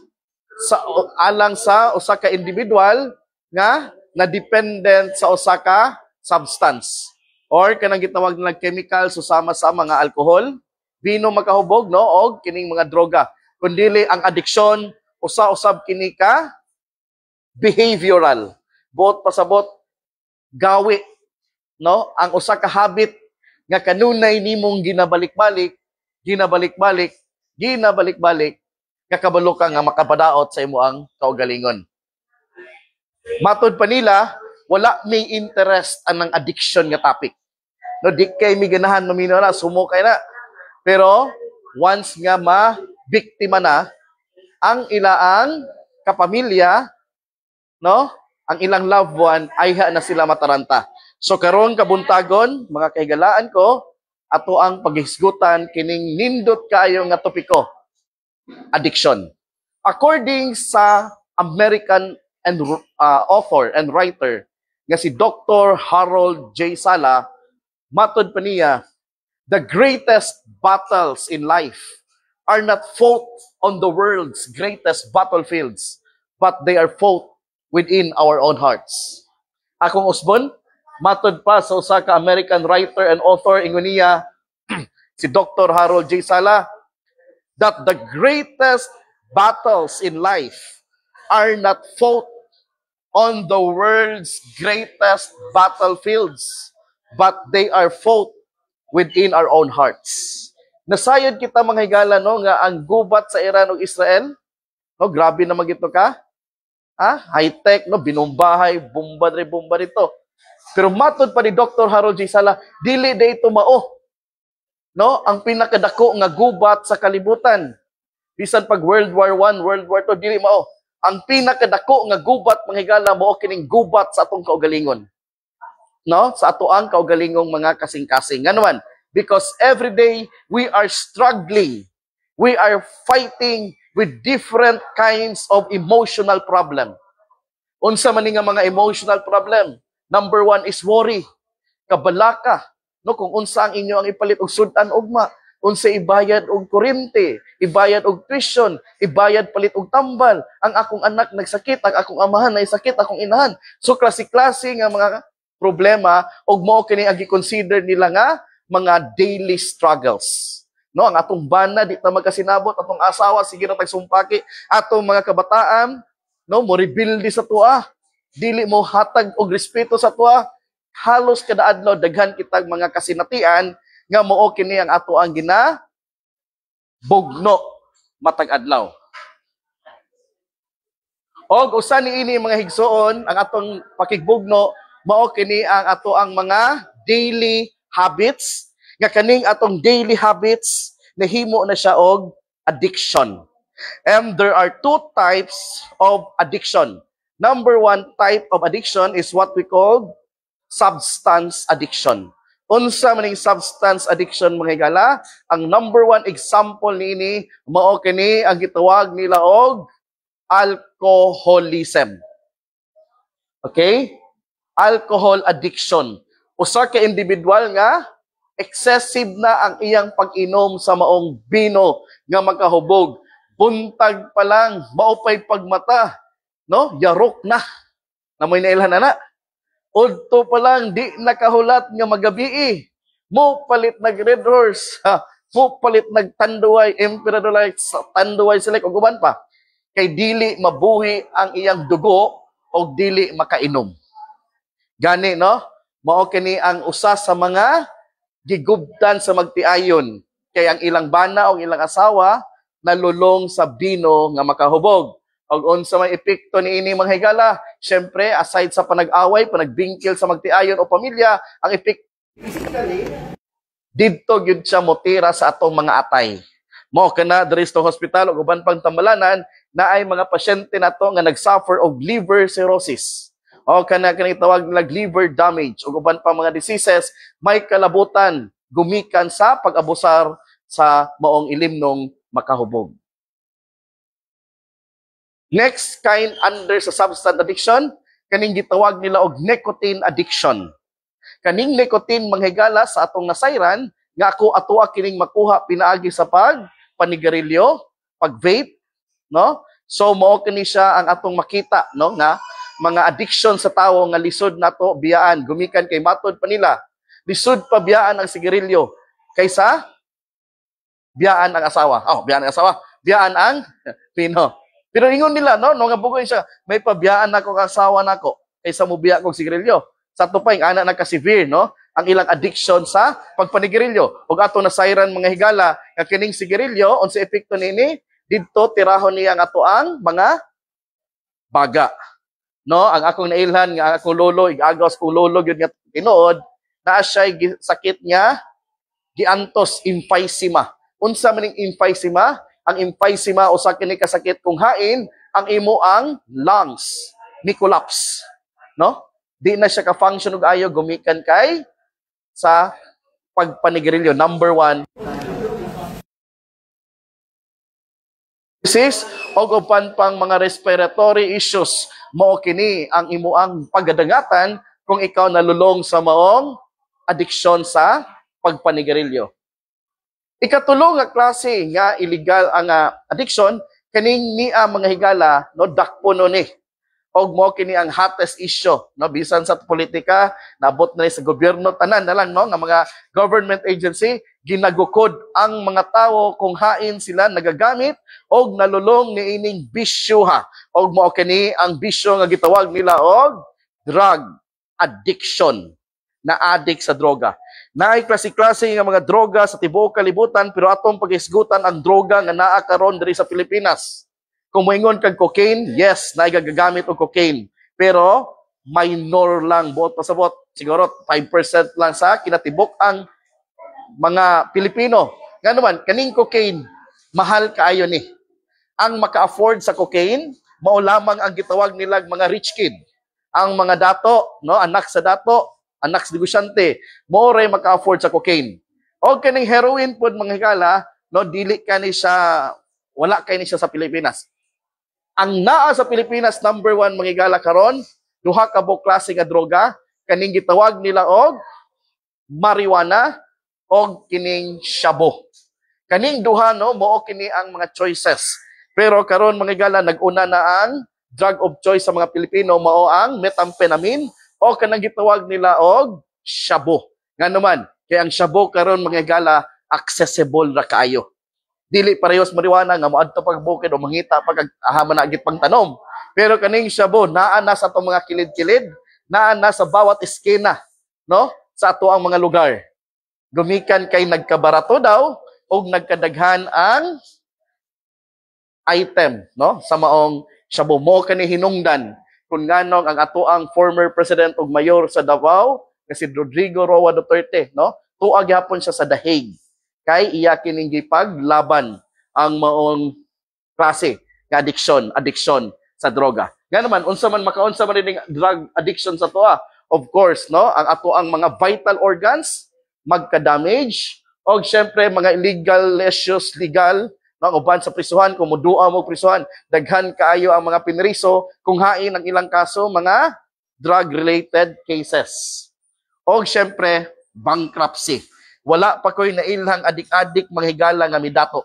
sa alang sa usa ka individual nga na dependent sa usa ka substance or kanang gitawag nila chemicals susama sa mga alcohol, bino makahubog no og kining mga droga. Kundili ang addiction usa-usab kini ka behavioral. Buot pasabot gawi no ang usa ka habit nga kanunay nimong ginabalik-balik nga kabalo ka nga makapadaot sa imuang kaugalingon. Matod pa nila, wala may interest anang addiction nga topic. No, di kay mi ganahan mamino na, sumukay na. Pero, once nga ma-biktima na, ang ilaang kapamilya, no, ang ilang loved one, ayha na sila mataranta. So, karon kabuntagon, mga kahigalaan ko, ato ang paghisgutan kining nindot kaayo nga topiko, addiction. According sa American and author and writer nga si Dr. Harold J. Sala, matod pa niya, the greatest battles in life are not fought on the world's greatest battlefields, but they are fought within our own hearts. Akong usbon, matod pa sa usa ka American writer and author ingon niya si Dr. Harold J. Sala, that the greatest battles in life are not fought on the world's greatest battlefields, but they are fought within our own hearts. Nasayod kita mga higala no nga ang gubat sa Iran ug Israel, no grabe na magito ka. High tech no binumbahay, bomba dito. Pero matod pa ni Dr. Harold J. Sala, dili dayto mao. No, ang pinakadako nga gubat sa kalibutan. Bisan pag World War I, World War II, dili mao. Ang pinakadako nga gubat mga higala mao kining gubat sa atong kaugalingon. No, sa ato ang kaugalingong mga kasing-kasing. Nganuman, because every day we are struggling. We are fighting with different kinds of emotional problem. Unsa man nga mga emotional problem? Number one is worry. Kabalaka. No, kung unsa ang inyo ang ipalit og sudan ugma, unsa ibayad og kuryente, ibayad og tuition, ibayad palit og tambal, ang akong anak nagsakit, ang akong amahan nay sakit, akong inahan. So klase-klase nga mga problema og mao kini ang gi-consider nila nga mga daily struggles. No, ang atong bana di ta magkasinabot, atong asawa sige ra tagsumpaki, atong mga kabataan no mo rebuildi sa tuwa, dili mo hatag og respeto sa tuwa. Halos kada adlaw daghan kitag mga kasinatian nga mao kini ang ato ang bugno matag adlaw. Og usa niini mga higsuon ang atong pakigbugno mao kini ang ato ang mga daily habits nga kaning atong daily habits nahimo na siya og addiction. And there are two types of addiction. Number one type of addiction is what we call substance addiction. Unsa man ning substance addiction mga higala? Ang number one example niini mao kini ang gitawag nila og alcoholism. Okay? Alcohol addiction. Usa ka individual nga excessive na ang iyang pag-inom sa maong bino nga makahubog. Buntag pa lang, maupay pagmata, no? Yarok na. Namoy nailhan na. Udto pa lang, di nakahulat nga magabi. Mo palit nag Red Horse. Mo palit nag Tanduay, Emperador like Tanduay sila kung guban pa. Kay dili mabuhi ang iyang dugo o dili makainom. Gani, no? Mao kini ang usa sa mga gigubdan sa magtiayon. Kaya ang ilang bana o ilang asawa, nalulong sa bino nga makahubog. Og unsa may epekto ni ini mga higala, syempre aside sa panag-away, panagbingkil sa magtiayon o pamilya, ang epekto physically didto gyud siya motira sa atong mga atay. Mo kana diri sa hospital ug uban pang tambalanan na ay mga pasyente nato nga nagsuffer og liver cirrhosis. O kana tawag nila liver damage ug uban pang mga diseases may kalabutan gumikan sa pag-abusar sa maong ilimnong makahubog. Next kind under sa substance addiction, kaning gitawag nila og nicotine addiction. Kaning nicotine manghigala sa atong nasayran nga ako atoa kining makuha pinaagi sa panigarilyo, pag-vape, no? So mao kini siya ang atong makita, no, nga mga addiction sa tawo nga lisod nato biyaan gumikan kay matod pa nila. Lisod pa biyaan ang sigarilyo kaysa biyaan ang asawa. Oh, biyaan ang asawa, biyaan ang pino. Pero ingon nila, no, nga bugoy siya, may pabiyaan nako kang asawa nako kaysa mo biya kog sigarilyo. Sa tupay ang ana nagka-severe, no, ang ilang addiction sa pagpanigarilyo. Ug ato nasayran mga higala nga kining sigarilyo unsa epekto nini didto tirahon niya ang ato ang mga baga. No, ang akong nailhan nga akong lolo, igagaw kong lolo gyud nga tinuod, naa siya sakit nga giantos emphysema. Unsa man ning emphysema? Ang emphysema usa kini kasakit kung hain ang imo ang lungs ni collapse, no? Di na siya ka-function og ayo gumikan kay sa pagpanigarilyo. Number 1, disease o upan pang mga respiratory issues. Mao kini ang imo ang pagdangatan kung ikaw nalulong sa maong addiction sa pagpanigarilyo. Ikatulo nga klase nga illegal ang addiction kaning niya mga higala, no, dakpo no ni. Og mo kini ang hottest issue, no, bisan sa politika nabot na sa gobyerno tanan na lang, no, nga mga government agency ginagukod ang mga tawo kung hain sila nagagamit og nalulong ni ining bisyuha. Og mo kini ang bisyo nga gitawag nila og drug addiction, na addict sa droga. Naay klase-klase nga mga droga sa tibuok kalibutan, pero atong pag-isgutan ang droga nga naa karon diri sa Pilipinas. Kung moingon kag cocaine, yes, naay gagagamit og cocaine. Pero minor lang, buot pasabot. Siguro 5% lang sa kinatibok ang mga Pilipino. Nga naman, kaning cocaine, mahal kaayo ni. Ang maka-afford sa cocaine, mao lamang ang gitawag nilag mga rich kid. Ang mga dato, no, anak sa dato, anak sa negosyante, mo ray maka-afford sa cocaine. O kaning heroin pod mga higala, no, dili kani siya, wala kay ni siya sa Pilipinas. Ang naa sa Pilipinas, number 1 mga higala karon, duha ka buok klase nga droga, kaning gitawag nila og marijuana og kining shabu. Kaning duha, no, mao kini ang mga choices. Pero karon mga higala nag-una na ang drug of choice sa mga Pilipino, mao ang methamphetamine o kanang gitawag nila og shabu. Nga naman, kaya ang shabu karon mga higala accessible ra kaayo. Dili parehas marijuana nga moadto pagbukid o mangita pag ahama na gid pangtanom. Pero kaning shabu naa na sa atong mga kilid-kilid, naa na sa bawat eskina, no, sa ato ang mga lugar. Gumikan kay nagkabarato daw o nagkadaghan ang item, no, sa maong shabu. Mo kani hinungdan kung nganong ang ato ang former president ug mayor sa Davao nga si Rodrigo Roa Duterte, no, tuag gyapon siya sa The Hague kay iya kining gipaglaban ang maong klase nga addiction sa droga. Nga naman unsa man makaunsa man ning drug addiction sa toa, of course, no, ang ato ang mga vital organs magka-damage og syempre mga illegal issues legal, no, uban sa prisuhan kung mudua mo prisuhan, daghan kaayo ang mga pinriso kung hain ang ilang kaso mga drug related cases. Og syempre bankruptcy. Wala pa ko'y nailhang adik-adik mga higala nga midato.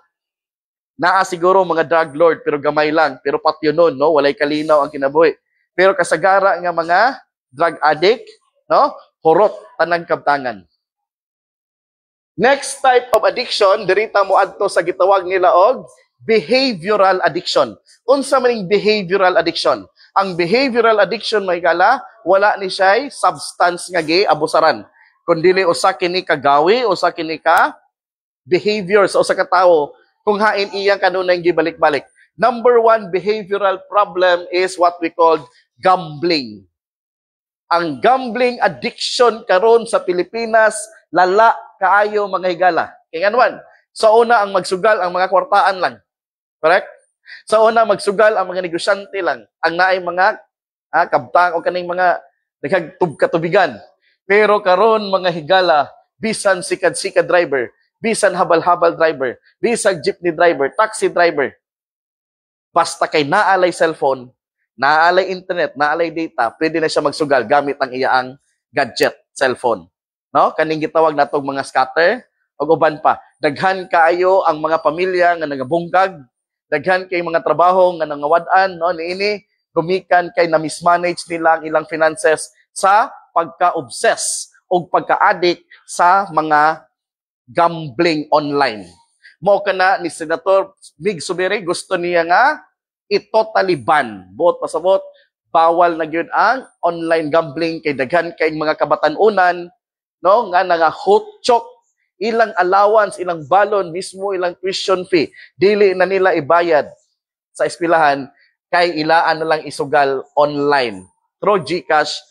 Naa siguro mga drug lord pero gamay lang, pero patyo nun, no, walay kalinaw ang kinabuhi. Pero kasagara nga mga drug addict, no, horot tanang kabtangan. Next type of addiction, dirita mo adto sa gitawag nila og behavioral addiction. Unsa maning behavioral addiction? Ang behavioral addiction may gala, wala ni siya substance nga abusaran. kundi usa kini ka gawi, usa kini ka behaviors o sa katao kung hain iyang kanunay gibalik-balik. Number one behavioral problem is what we call gambling. Ang gambling addiction karon sa Pilipinas, lala kaayo mga higala. Kaya nganuan, sa una ang magsugal ang mga kwartaan lang. Correct? Sa una magsugal ang mga negosyante lang. Ang naay mga kabtang o kaning mga katubigan. Pero karon mga higala, bisan sikad-sikad driver, bisan habal-habal driver, bisan jeepney driver, taxi driver, basta kay naalay cellphone, naalay internet, naalay data, pwede na siya magsugal gamit ang iyaang gadget, cellphone. No? Kaning gitawag natong mga scatter, o uban pa. Daghan kaayo ang mga pamilya nga nagabunggag, daghan kay mga trabaho nga nangawad-an, no? Niini, gumikan kay na-mismanage nila ang ilang finances sa pagka-obsess o pagka-addict sa mga gambling online. Mao kana ni Senator Mig Subiri, gusto niya nga i-totally ban. Buot pasabot, bawal na gyud ang online gambling kay daghan kay mga kabatan-unan, no, nga nangahutchok ilang allowance, ilang balon, mismo ilang tuition fee, dili na nila ibayad sa eskwelahan kay ilaan na lang isugal online through GCash,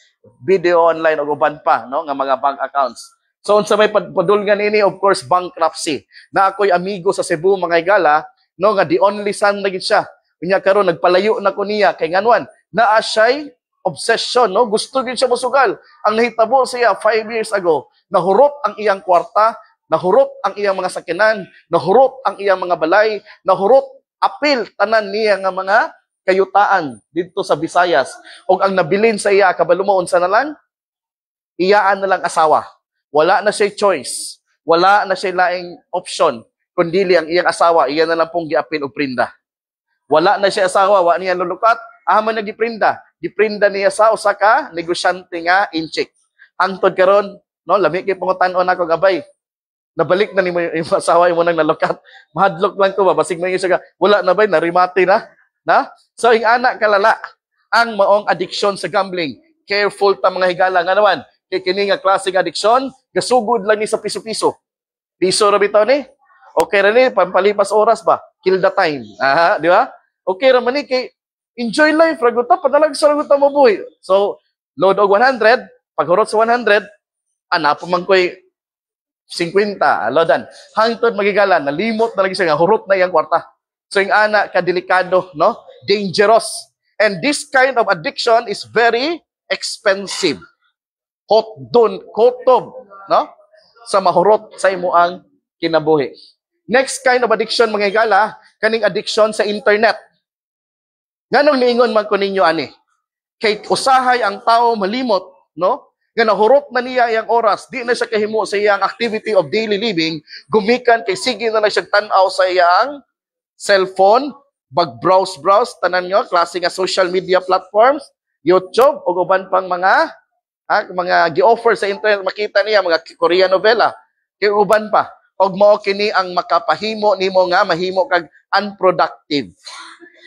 video online o uban pa, no, nga mga bank accounts. So unsa may padulngan ini, of course, bankruptcy. Na ako'y amigo sa Cebu mga higala, no, nga the only son na gid siya. Unya karon nagpalayo na ko niya kay nganuan naa siya'y obsession, no, gusto gid siya mosugal. Ang nahitabo siya 5 years ago, nahurot ang iyang kwarta, nahurot ang iyang mga sakinan, nahurot ang iyang mga balay, nahurot apil tanan niya nga mga kayutaan dito sa Visayas. Og ang nabilin sa iya kabalo unsa na lang, iyaan na lang asawa. Wala na siya choice. Wala na siya laing option. Kundi ang iyang asawa, iyan na lang pong giapil o prinda. Wala na siya asawa, wala niya lulukat, ahaman na giprinda. Giprinda niya sa usa ka negosyante nga incheck. Hangtod karon, no, lami kay pangutan-on ako gabay. Nabalik na ni mo yung asawa mo nang nalukat. Mahadlok lang ko ba, basig man siya, wala na bay, narimati na. Na? So, yung anak kalala, ang maong addiction sa gambling. Careful ta mga higala nga naman. Kay kini nga klaseng addiction, gasugod lang ni sa piso-piso. Piso ra bitaw ni. Okay ra ni, pampalipas oras ba? Kill the time. Aha, di ba? Okay ra man ni kay enjoy life ra guta padalag sa guta mo buhi. So, load og 100, paghurot sa 100, ana pa man koy 50, loadan. Hangtod magigala, nalimot na lagi siya nga hurot na iyang kwarta. So, yung ana kadelikado, no? Dangerous. And this kind of addiction is very expensive. Kotob, no? Sa mahurot sa imo ang kinabuhi. Next kind of addiction, mga higala, kaning addiction sa internet. Nganong niingon man ko ninyo ani? Kay usahay ang tao malimot, no? Nga nahurot na niya iyang oras, di na siya kahimo sa iyang activity of daily living, gumikan kay sige na lang siya tan-aw sa iyang cellphone, mag-browse, tanan nyo, klase nga social media platforms, YouTube, o uban pang mga gi-offer sa internet, makita niya, mga Korean novela, kay uban pa, og mao kini ang makapahimo nimo nga mahimo kag unproductive.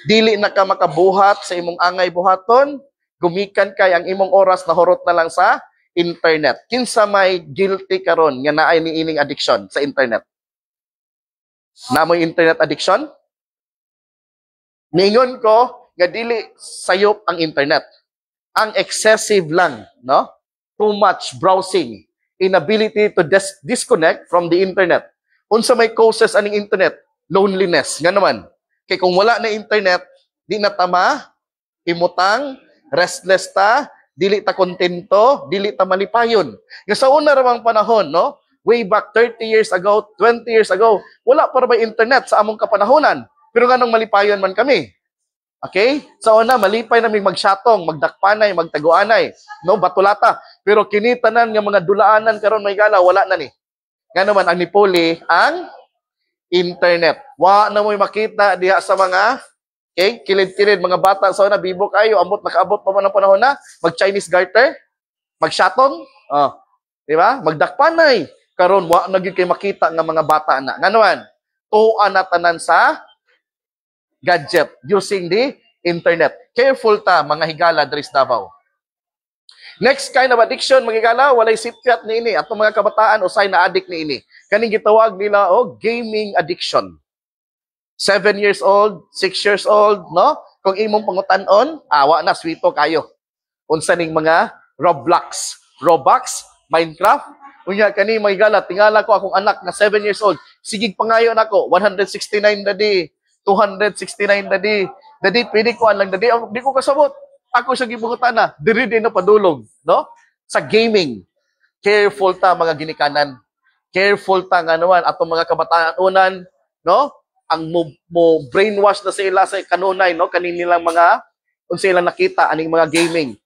Dili na ka makabuhat sa imong angay buhaton, gumikan kay ang imong oras nahurot na lang sa internet. Kinsa may guilty karon nga naay niining addiction sa internet? Namoy internet addiction? Ningon ko nga dili sayop ang internet. Ang excessive lang, no? Too much browsing, inability to disconnect from the internet. Unsa may causes aning internet? Loneliness. Nga naman. Kay kung wala na internet, di na tama, imutang, restless ta, dili ta kontento, dili ta malipayon. Nga sa una ramang panahon, no? Way back 30 years ago, 20 years ago, wala pa ba internet sa among kapanahonan? Pero nganong malipayon man kami? Okay? Sa una, malipay namin magsyatong, magdakpanay, magtaguanay, no? Batulata. Pero kinitanan nga mga dulaanan karon may gala, wala na ni. Nga naman, ang nipuli, ang internet. Wa na mo'y makita diha sa mga kilid-kilid, mga bata sa una, bibo kayo, nakaabot pa man ang panahon na, mag-Chinese garter, mag-shatong, di ba? Magdakpanay. Karon wa na gyud kay makita nga mga bata na. Nga naman, tuan na tanan sa gadget using the internet. Careful ta, mga higala diri sa Davao. Next kind of addiction, mga higala, walay sipyat ni ini. Atong mga kabataan, usay na addict ni ini. Kaning gitawag nila, gaming addiction. 7 years old, 6 years old, no? Kung imong pangutan-on, awa na, swito kayo. Unsa ning mga Roblox, Minecraft. Unya kani mga higala, tingala ko akong anak na 7 years old. Sigig pangayon ako, 169 dadi, 269 dadi. Dadi, pwede ko lang dadi. Di ko kasabot. Ako siya gibugutan na. Diri din na padulog, no? Sa gaming. Careful ta mga ginikanan. Careful ta nga naman atong mga kabataan unan, no? Ang mo brainwash na sila sa kanunay, no? Kanin nilang mga unsa ilang nakita aning mga gaming.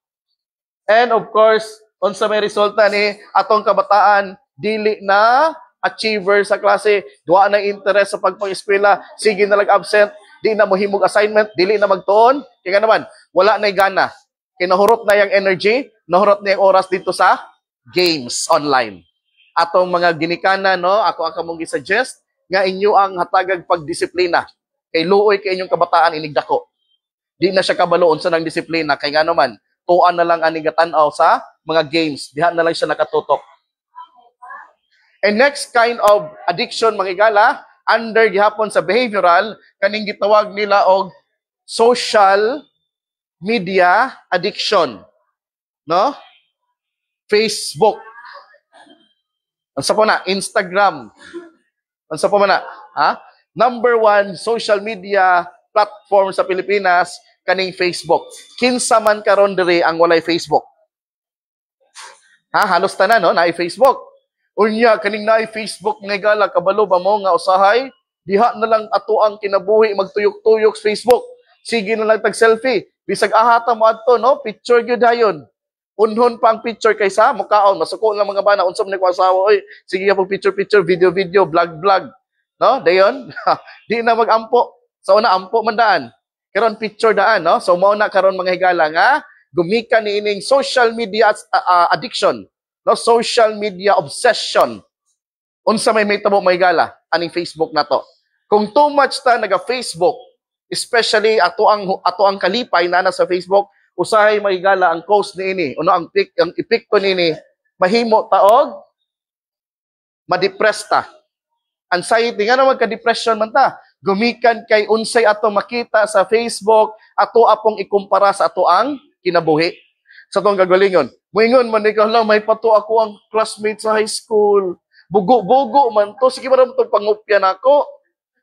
And of course, unsa may resulta ni atong kabataan dili na achiever sa klase, duwa na interest sa pagpang-eskwela, sige na lag-absent, di na mohimog assignment, dili na magtuon, kaya naman, wala na gana. Kinahurot na yung energy, nahurot na yung oras dito sa games online. Atong mga ginikana, no, ako mong gi-suggest, nga inyo ang hatagag pagdisiplina. Kay luoy kay inyong kabataan inigdako. Di na siya kabaloon sa nang disiplina, kay nga naman, tuan na lang aning gatanaw sa mga games, diha na lang siya nakatutok. And next kind of addiction, mga higala, under gihapon sa behavioral, kaning gitawag nila og social media addiction. No? Facebook. Unsa po na? Instagram. Unsa po na? Ha? Number 1 social media platform sa Pilipinas, kaning Facebook. Kinsa man karon diri ang walay Facebook? Ha? Halos tanan, no? Naay Facebook. Unya, kaning naay Facebook nga gala, kabalo ba mo nga usahay? Diha na lang ato ang kinabuhi, magtuyok-tuyok sa Facebook. Sige na lang tag-selfie. Bisag ahata mo adto, no? Picture gyud dayon. Unhon pa ang picture kaysa mukaon. Masuko lang mga bana, unsa man ko asawa, oy, sige po picture, video, vlog. No? Dayon, di na magampo. So una ampo man daan. Karon picture daan, no? So mao na karon mga higala nga gumikan ni ining social media addiction. No, social media obsession. Unsa may tabo may gala aning Facebook na to. Kung too much ta naga-Facebook, especially ato ang kalipay na sa Facebook, usahay may gala ang cause niini, ang epekto niini, mahimo taog ma-depress ta. Anxiety nga naman ka-depression man ta. Gumikan kay unsay ato makita sa Facebook, ato apong ikumpara sa ato ang kinabuhi. Sa tong gagalingon, muingon man ikaw lang, may pato ako ang classmate sa high school. Bugo-bugo man to. Sige man itong pangupyan ako.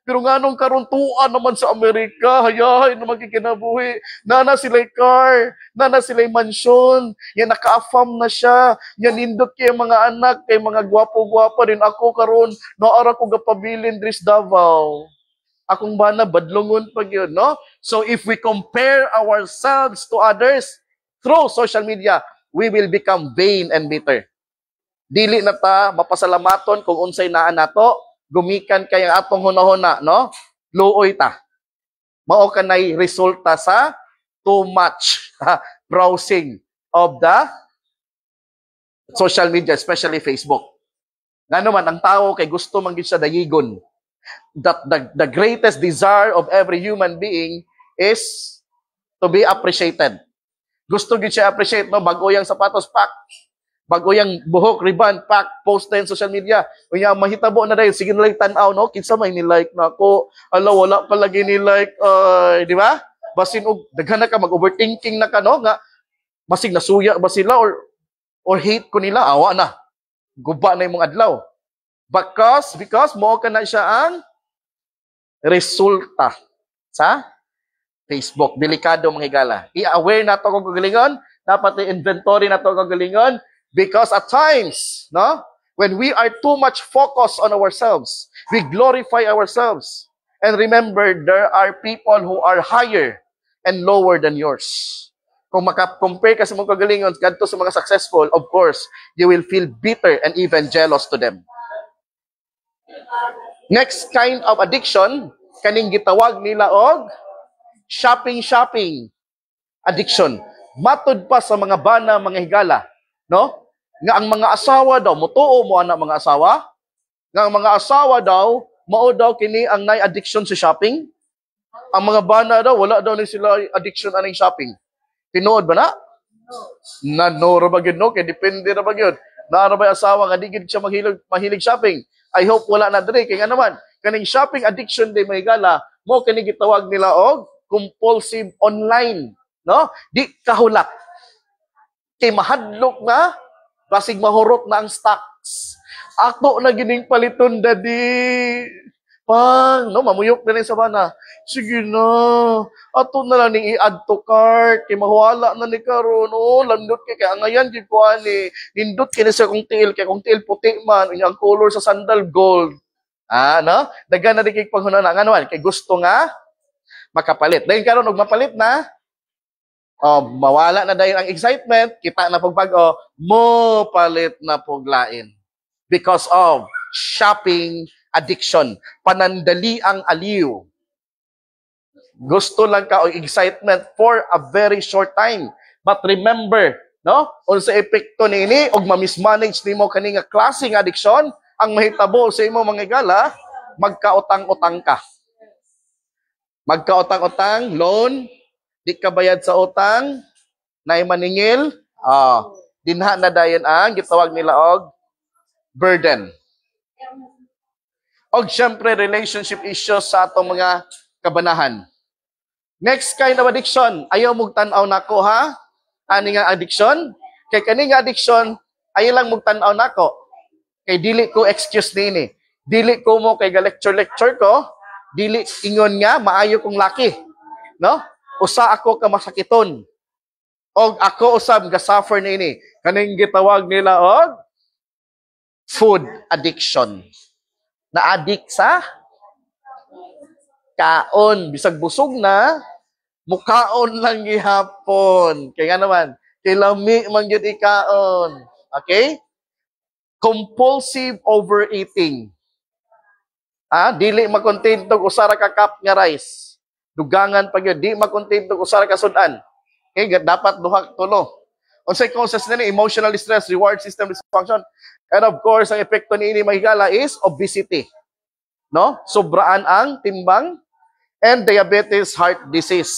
Pero nga nung karuntuan naman sa Amerika, hayahay naman kikinabuhi. Nana sila'y car, nana sila'y mansion. Yan, naka-affam na siya. Yan, nindot kay mga anak, kay mga gwapo-gwapa rin. Ako karon naara ko gapabilin dris Davao. Akong bana, badlongon pag yun, no? So if we compare ourselves to others, through social media, we will become vain and bitter. Dili na ta mapasalamaton kung unsay naa nato, gumikan kay ang atong hunahuna, no? Luoy ta. Mao kanay resulta sa too much browsing of the social media, especially Facebook. Ngano man ang tao kay gusto man gid siya dayigon. That the greatest desire of every human being is to be appreciated. Gusto gid siya appreciate, no? Bago yang sapatos, pack. Bago yang buhok, ribbon, pack. Post na yung social media. Unya, mahitabo na dahil. Sige na lang tanaw, no? Kinsa may nilike na ako. Ala, wala palagi nilike. Di ba? Basin, daghan na ka, mag-overthinking na ka, no? Nga, basig nasuya ba sila or hate ko nila? Awa na. Guba na yung mga adlaw. Because mo ka na siya ang resulta sa Facebook. Delikado mga higala. I-aware na ito kung kagalingon. Dapat i-inventory na ito kung kagalingon. Because at times, no, when we are too much focused on ourselves, we glorify ourselves. And remember, there are people who are higher and lower than yours. Kung maka-compare ka sa mga kagalingon, kadto sa mga successful, of course, you will feel bitter and even jealous to them. Next kind of addiction, kaning gitawag nila og shopping addiction. Matud pa sa mga bana, mga higala, no? Nga ang mga asawa daw, mutuo mo ana mga asawa, nga ang mga asawa daw, mao daw kini ang nay addiction sa shopping. Ang mga bana daw, wala daw ni sila addiction aning shopping. Tinuod ba na? Na no ra ba gyud no, kay depende ra ba gyud. Na ra ba asawa nga di gyud siya mahilig shopping. I hope wala na diri kay nga naman kaning shopping addiction day may gala mo kini gitawag nila og compulsive online, no? Di kahulat. Kay mahadlok na basig mahurot na ang stocks. Ako na gining paliton daddy. Pang, no, mamuyok na rin sa bana. Sige na. Ato na lang ni i-add to cart. Kay mahuwala na ni karon. Oh, landot kay kaya ngayon gid ko ani. Nindot kini sa kong tiil kay kong tiil puti man unya ang color sa sandal gold. Ah, no? Daghan na di kay panghuna nga naman kay gusto nga makapalit. Dahil karon og mapalit na, mawala na dahil ang excitement, kita na pagbago, mo palit na puglain. Because of shopping addiction, panandali ang aliw. Gusto lang ka o excitement for a very short time. But remember, no? Unsa epekto niini og ma-mismanage nimo kani nga klaseng addiction, ang mahitabo sa imo mga igala, magkautang-utang ka. Magkautang-utang, loan, di ka bayad sa utang, naay maningil, dinha na dayon ang gitawag nila og burden. Og syempre, relationship issues sa atong mga kabanahan. Next kind of addiction, ayaw mong tanaw nako ha? Ani nga addiction? Kay kani nga addiction, ayaw lang mong tanaw nako. Kay dili ko excuse nini. Dili ko mo kay ga-lecture ko, dili ingon nga maayo kong laki. No? Usa ako ka masakiton. Og ako usab ga-suffer nini. Kaning gitawag nila og food addiction. Na-addict sa kaon. Bisag busog na, mukaon lang gihapon. Kaya nga naman, kilami man yun ikaon. Okay? Compulsive overeating. Dili makontento usara ka cup nga rice. Dugangan pag yun. Di makontento usara ka sudan. Okay? Dapat duha tulo. Unsay causes nini? Emotional distress, reward system dysfunction. And of course, ang epekto ni ini mahigala is obesity. No? Sobraan ang timbang and diabetes, heart disease.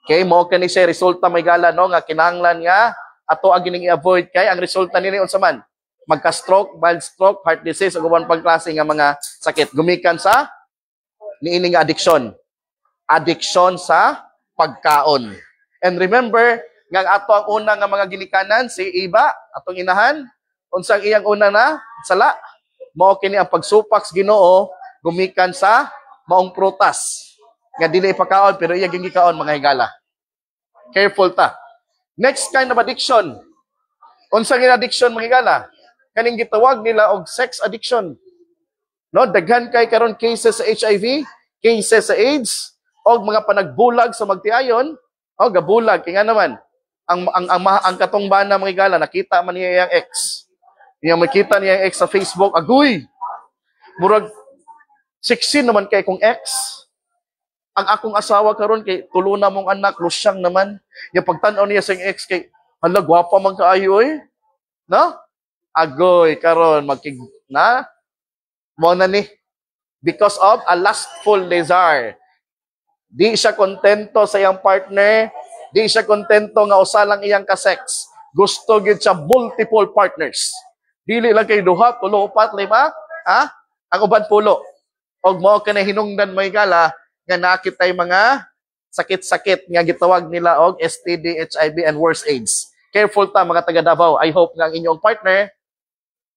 Okay, mo kani siya resulta mahigala no nga kinahanglan nga ato ang gining i-avoid kay ang resulta nini unsa man? Magka-stroke, mild stroke, heart disease ug uban pang klase nga mga sakit gumikan sa niini nga addiction. Addiction sa pagkaon. And remember, nga ato ang una nga mga ginikanan si Eva, atong inahan, unsang iyang una na sala, mao kini ang pagsupaks Ginoo gumikan sa maong prutas nga dili ipakaon pero iya gingikaon mga higala. Careful ta. Next kind of addiction. Unsang addiction mga higala? Kaning gitawag nila og sex addiction. No, daghan kay karon cases sa HIV, cases sa AIDS, og mga panagbulag sa magtiayon, o gabulag kay nga naman ang katong bana mga higala nakita man niya yang ex. Niya makita niya yung ex sa Facebook, agoy! Murag, sexy naman kay kong ex. Ang akong asawa karon kay tulo na mong anak, lusyang naman. Yung pagtanaw niya sa ex kay, hala, gwapa man kaayo eh. No? Agoy, karon mo na ni. Because of a lustful desire. Di siya kontento sa iyang partner, di siya kontento nga usa lang iyang ka-sex. Gusto gyud siya multiple partners. Dili lang kay duha, tulo, upat, lima, ang uban pulo. Og mao kanay hinungdan may gala nga nakitay mga sakit-sakit nga gitawag nila og STD, HIV and worse AIDS. Careful ta mga taga Davao. I hope nga ang inyong partner,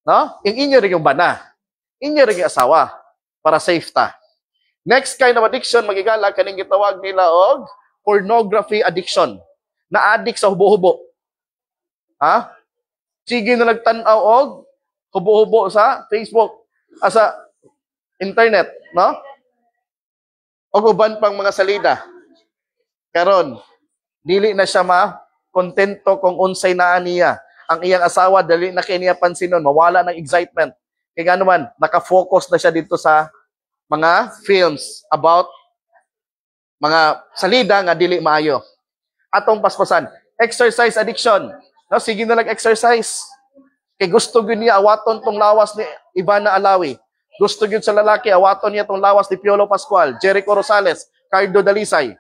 no? Inyo ring yung bana. Inyo ring yung asawa para safe ta. Next kind of addiction magigala kaning gitawag nila og pornography addiction. Na-addict sa hubo-hubo. Sige na nagtanaw og hubo-hubo sa Facebook, sa internet, no? O uban pang mga salida. Karon, dili na siya kontento kung unsay naa niya. Ang iyang asawa dali na kay niya pansinon, mawala ng excitement. Kaya nga naman, nakafocus na siya dito sa mga films about mga salida nga dili maayo. Atong paspasan, exercise addiction. No, sige na exercise. Kay gusto gyud niya awaton tong lawas ni Ivana Alawi. Gusto gyud sa lalaki awaton niya tong lawas ni Piolo Pascual, Jericho Rosales, Cardo Dalisay.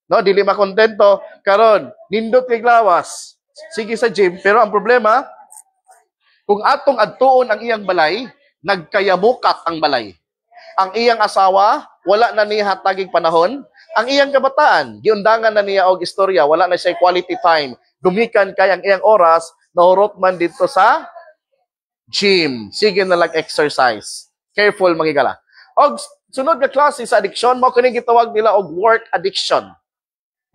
No, dili makontento karon nindot kay lawas. Sige sa gym, pero ang problema kung atong adtuon ang iyang balay, nagkayamukat ang balay. Ang iyang asawa, wala na niya hatagig panahon. Ang iyang kabataan, giundangan na niya og istorya, wala na siya quality time. Dumikan kay ang iyang oras, nahurot man dito sa gym. Sige na lang exercise. Careful magigala. Og sunod nga klase sa addiction, mao kini gitawag nila og work addiction.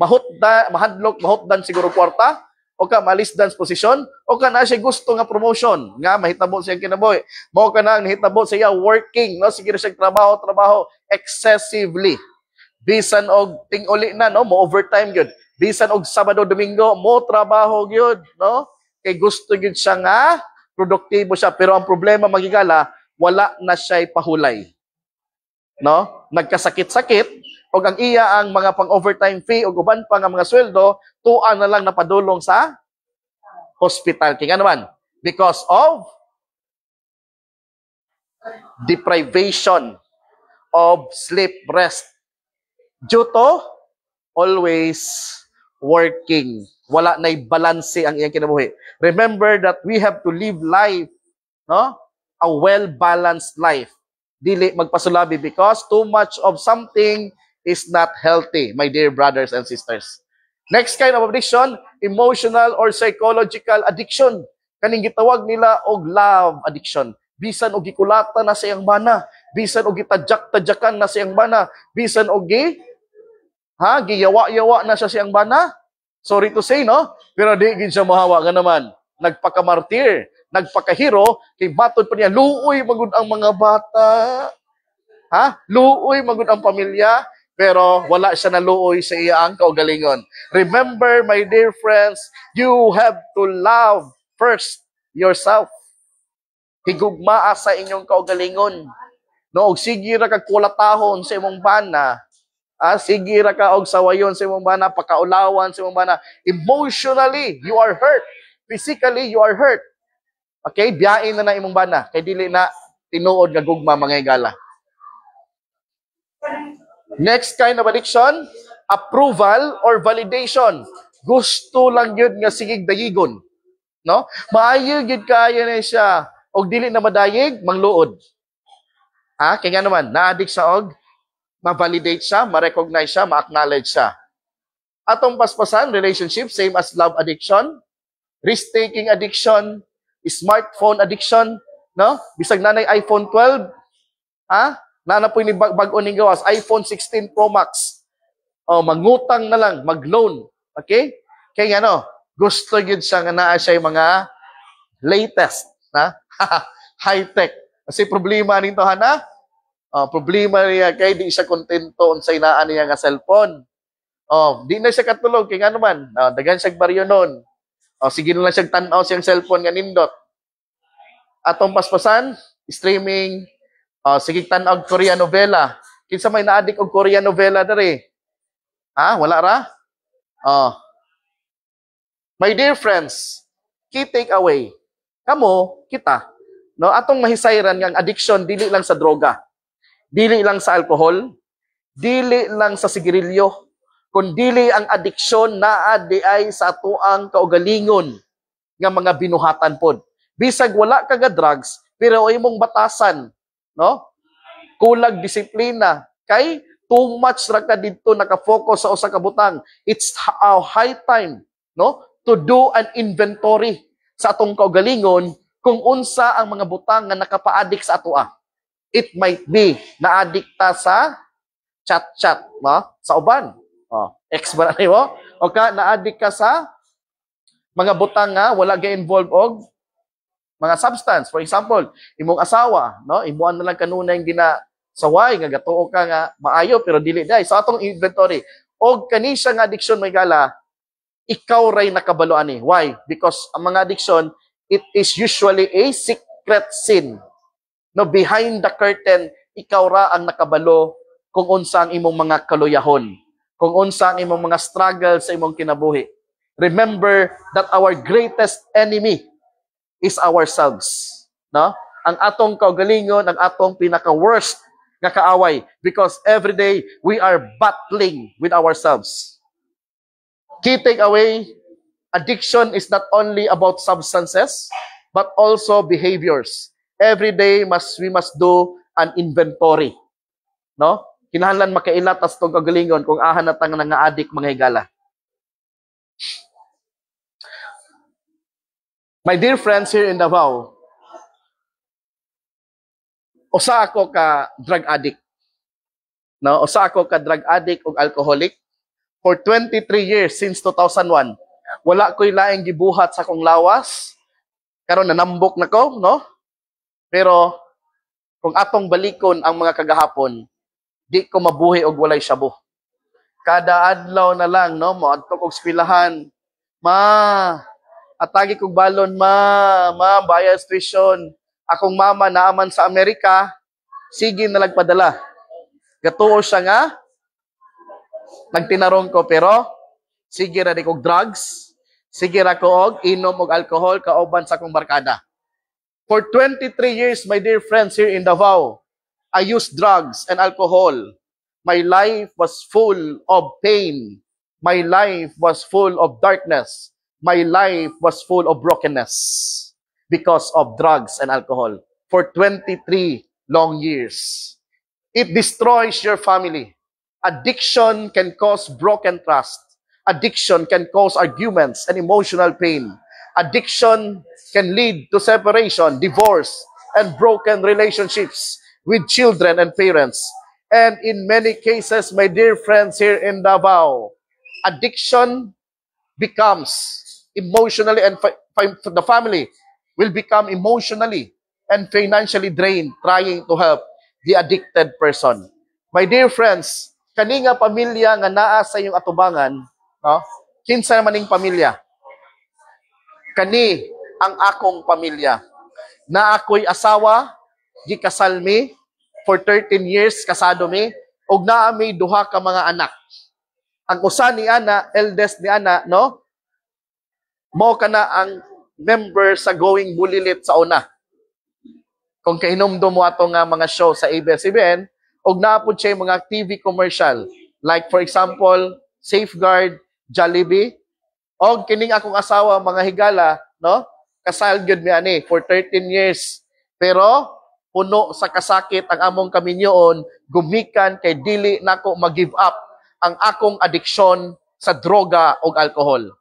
Mahutdan siguro kwarta, o ka malisdan posisyon, o ka na siya gusto nga promotion, nga mahitabo siya kinabuhi. Mao ka na nahitabo siya working, no? Sige siya trabaho excessively. Bisan og ting-uli na, no? Mo overtime gyud. Bisan og Sabado, Domingo, mo trabaho gyud, no? Kay gusto gyud siya nga produktibo siya, pero ang problema magigala, wala na siya pahulay. No? Nagkasakit-sakit, o ang iya ang mga pang-overtime fee o uban pa nga mga sweldo, tuan na lang napadulong sa hospital. Kaya naman, because of deprivation of sleep, rest. Due to always working. Wala na'y balanse ang iyang kinabuhi. Remember that we have to live life, no? A well-balanced life. Dili magpasulabi because too much of something is not healthy, my dear brothers and sisters. Next kind of addiction, emotional or psychological addiction. Kaning gitawag nila og love addiction. Bisan og gikulata na sa iyang bana, bisan og gitadyak-tadyakan na sa iyang bana, bisan og giyawa-yawa na siya sa iyang bana. Sorry to say, no? Pero di gid siya mahawa nga naman. Nagpakamartir, nagpakahero, kay batod pa niya, luoy magud ang mga bata. Luoy magud ang pamilya. Pero wala siya naluoy sa iyang kaugalingon. Remember, my dear friends, you have to love first yourself. Higugmaa sa inyong kaugalingon. No, og sige ra kag kulatahon sa imong bana. Sige ra ka og sawayon sa imong bana, pakaulawan sa imong bana. Emotionally, you are hurt. Physically, you are hurt. Okay, biyain na imong bana kay dili na tinuod nga gugma mga higala. Next kind of addiction, approval or validation. Gusto lang yun nga sigig dayigon. No? Maayo gid kaayo na siya. Og dili na madayig, mangluod. Kaya nga naman, na-addict siya og ma-validate siya, ma-recognize siya, ma-acknowledge siya. Atong paspasan, relationship, same as love addiction, risk-taking addiction, smartphone addiction, no? Bisag nanay iPhone 12, nana po ni bag-o ning gawas, iPhone 16 Pro Max. Mangutang na lang, mag-loan. Okay? Kaya nga, gusto yun siya nga naa siya yung mga latest, high-tech. Kasi problema nito, problema niya kay di siya kontento unsay naa niya nga cellphone. Di na siya katulog, kaya nga naman, dagan siya baryo nun. Sige na lang siya tan-aw siyang cellphone nga nindot. Atong paspasan, streaming, sige tan-og Korean novela. Kinsa may na-addict og Korean novela dere? Wala ra? My dear friends, key takeaway. Kamo, kita, no, atong mahisayran nga ang addiction dili lang sa droga. Dili lang sa alcohol, dili lang sa sigarilyo, kundi ang addiction naa di ay sa atuang kaugalingon nga mga binuhatan pod. Bisag wala ka ga drugs, pero imong batasan, no? Kulag disiplina kay too much ra ka didto naka-focus sa usa ka butang. It's a high time, no, to do an inventory sa atong kaugalingon kung unsa ang mga butang nga nakapa-addict sa atoa. It might be na-addict ta sa chat-chat, no? Sa uban. Ex ba na mo? O ka na-addict ka sa mga butang nga wala ga-involve og mga substance. For example, imong asawa, no? Imuan na lang kanunay ginasaway nga gatuo ka nga maayo pero dili day. So atong inventory og kani siya nga addiction may gala, ikaw ray nakabalo ani. Why? Because ang mga addiction, it is usually a secret sin. No, behind the curtain, ikaw ra ang nakabalo kung unsa ang imong mga kaluyahon, kung unsa ang imong mga struggle sa imong kinabuhi. Remember that our greatest enemy is ourselves. No? Ang atong kaugalingon, ang atong pinaka-worst nga kaaway because every day we are battling with ourselves. Key takeaway, addiction is not only about substances, but also behaviors. Every day, we must do an inventory. No? Kinahanglan makailat as itong kagalingon kung ahan na tang nga adik mga higala. My dear friends here in Davao, usa ako ka drug addict. No, usa ako ka drug addict ug alcoholic for 23 years since 2001. Wala ko'y laing gibuhat sa akong lawas. Karon nanambok na ko, no? Pero kung atong balikon ang mga kagahapon, di ko mabuhi og walay shabu. Kada adlaw na lang, no, moadto kog eskwelahan. Atagi kog balon, bayad tuition. Akong mama naaman sa Amerika, sige na nagpadala. Gatuo siya nga, nagtinarong ko, pero sige ra di kog drugs, sige ra ko og inom og alcohol kauban sa akong barkada. For 23 years, my dear friends here in Davao, I used drugs and alcohol. My life was full of pain. My life was full of darkness. My life was full of brokenness because of drugs and alcohol for 23 long years. It destroys your family. Addiction can cause broken trust. Addiction can cause arguments and emotional pain. Addiction can lead to separation, divorce, and broken relationships with children and parents. And in many cases, my dear friends here in Davao, addiction becomes emotionally, and the family will become emotionally and financially drained trying to help the addicted person. My dear friends, kani nga pamilya nga naa sa iyong atubangan, no? Kinsa man ning pamilya? Kani ang akong pamilya. Na ako'y asawa, gikasal mi, for 13 years kasado mi, ug naa mi duha ka mga anak. Ang usa ni ana, eldest ni ana, no? Mo kana ang member sa Going Bulilit sa una. Kung kahinomdom mo ato nga mga show sa ABS-CBN, og naapod siya mga TV commercial. Like for example, Safeguard, Jollibee, og kining akong asawa, mga higala, no? Kasal gyud mi ani for 13 years. Pero puno sa kasakit ang among kaminyoon, gumikan kay dili nako mag-give up ang akong addiction sa droga ug alcohol.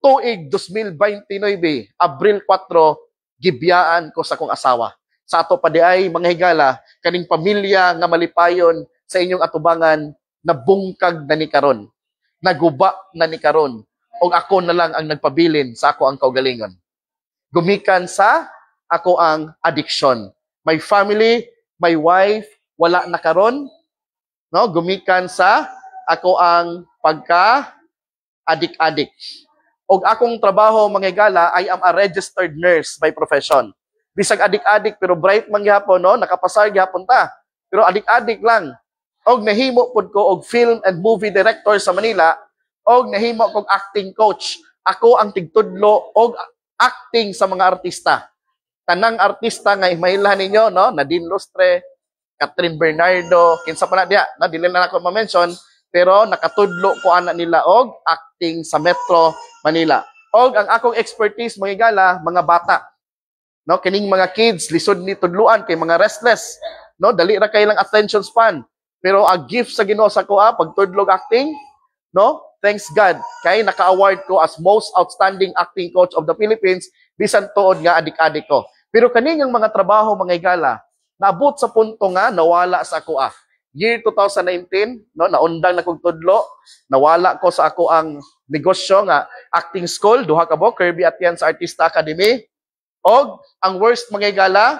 Tuig 2029, Abril 4, gibiyaan ko sa akong asawa. Sa ato pa di ay mga higala, kaning pamilya nga malipayon sa inyong atubangan, nabungkag na ni karon. Naguba na ni karon. O ako na lang ang nagpabilin sa ako ang kaugalingon. Gumikan sa ako ang addiction. My family, my wife, wala na karon. No? Gumikan sa ako ang pagka-adik-adik. Og akong trabaho, mga higala, I am a registered nurse by profession. Bisag adik-adik, pero bright man gyapon, no? Nakapasar gyapon ta. Pero adik-adik lang. Og nahimo pud ko og film and movie director sa Manila, og nahimo kog acting coach. Ako ang tigtudlo og acting sa mga artista. Tanang artista nga imailahan ninyo, no? Nadine Lustre, Catherine Bernardo, kinsa pa na diya, na dili na ako ma-mention, pero nakatudlo ko ana nila og acting sa Metro Manila. Og ang akong expertise, mga higala, mga bata. No, kining mga kids lisod ni tudluan kay mga restless, no, dali ra kay lang attention span. Pero a gift sa Ginoo sa ko pagtudlog acting, no? Thanks God kay naka-award ko as most outstanding acting coach of the Philippines bisan tuod nga adik-adik ko. Pero kaning mga trabaho, mga higala, naabot sa punto nga nawala sa ako Year 2019, no, naundang na kog tudlo, nawala ko sa ako ang negosyo nga acting school, duha ka bo, Kirby Atienza Artista Academy. Og ang worst, mga higala,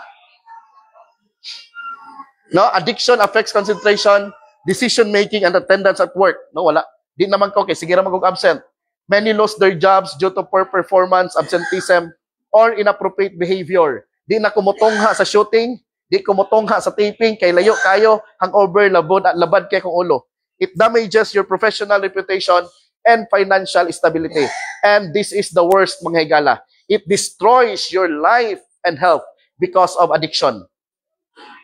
no, addiction affects concentration, decision making, and attendance at work. No, wala. Di naman ko kay sige ra magog absent. Many lost their jobs due to poor performance, absenteeism, or inappropriate behavior. Di na kumutungha sa shooting, di kumutungha sa taping, kay layo kayo, hangover, labad kay kong ulo. It damages your professional reputation and financial stability. And this is the worst, mga higala. It destroys your life and health because of addiction.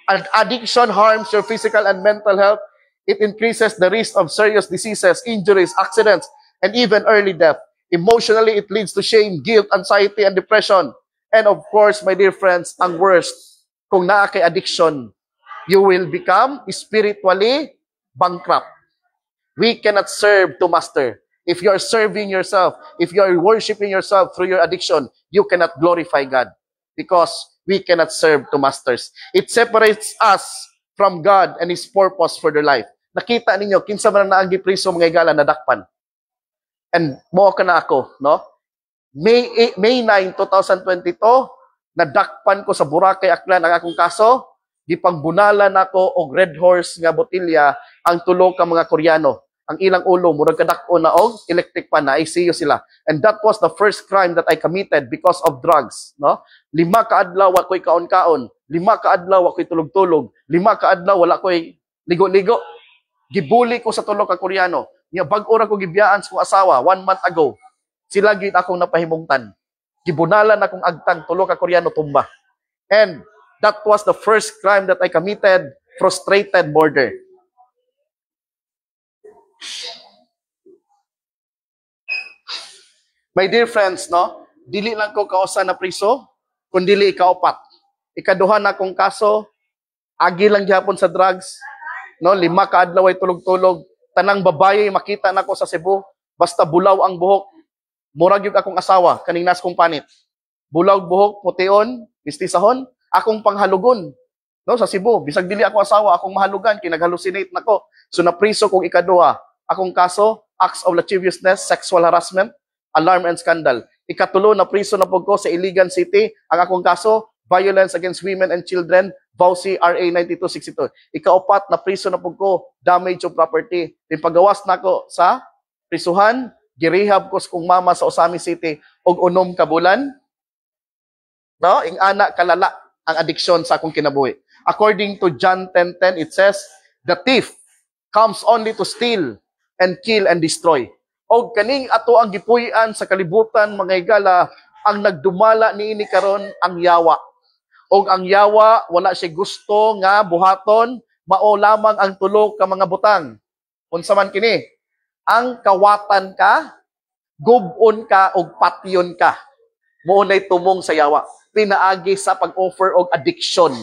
And addiction harms your physical and mental health. It increases the risk of serious diseases, injuries, accidents, and even early death. Emotionally, it leads to shame, guilt, anxiety, and depression. And of course, my dear friends, ang worst, kung naa kay addiction, you will become spiritually bankrupt. We cannot serve to master. If you are serving yourself, if you are worshiping yourself through your addiction, you cannot glorify God because we cannot serve to masters. It separates us from God and His purpose for their life. Nakita ninyo, kinsa man na ang gipriso mga igala nadakpan. And mo ka na ako, no? May 9, 2022, nadakpan ko sa Boracay, Aklan ang akong kaso. Gipangbunalan ako og Red Horse nga botilya ang tulo ka mga Koreano. Ang ilang ulo, murag kadako na og electric pan na ICU sila. And that was the first crime that I committed because of drugs, no? 5 ka adlaw ako'y kaon-kaon, 5 ka adlaw ako'y tulog-tulog, 5 ka adlaw wala ko'y ligo-ligo. Gibuli ko sa tulo ka Koreano. Nya bag-o ra ko gibiyaan sa asawa 1 month ago. Sila gid akong napahimungtan. Gibunalan akong agtang tulo ka Koreano tumba. And that was the first crime that I committed, frustrated murder. My dear friends, no? Dili lang ko kausa na priso, kundi dili ikaupat. Ikaduha na kong kaso, agi lang gyapon sa drugs, no? 5 ka adlaw ay tulog-tulog, tanang babaye makita nako sa Cebu, basta bulaw ang buhok, murag yung akong asawa, kaning nas kong panit. Bulaw buhok, pution, mistisahon, akong panghalugon. No, sa Cebu, bisag dili ako asawa, akong mahalugan, kinag-hallucinate nako. So napriso kong ikaduha. Akong kaso, acts of lasciviousness, sexual harassment, alarm and scandal. Ikatulo, napriso na po ko sa Iligan City. Ang akong kaso, violence against women and children, VAUSI RA 9262. Ikaapat, napriso na po ko, damage of property. Pagawas na ko sa prisuhan, girehab ko sa kong mama sa Osami City, og 6 ka bulan. No? Ing anak kalala ang addiction sa akong kinabuhi. According to John 10:10, it says, the thief comes only to steal and kill and destroy. O kaning ato ang gipuy-an sa kalibutan, mga higala, ang nagdumala niini karon ang yawa. O ang yawa, wala siya gusto nga buhaton, mao lamang ang tulo ka mga butang. Unsa man kini? Ang kawatan ka, gubon ka, o patyon ka. Moonay tumong sa yawa. Pinaagi sa pag-offer og addiction.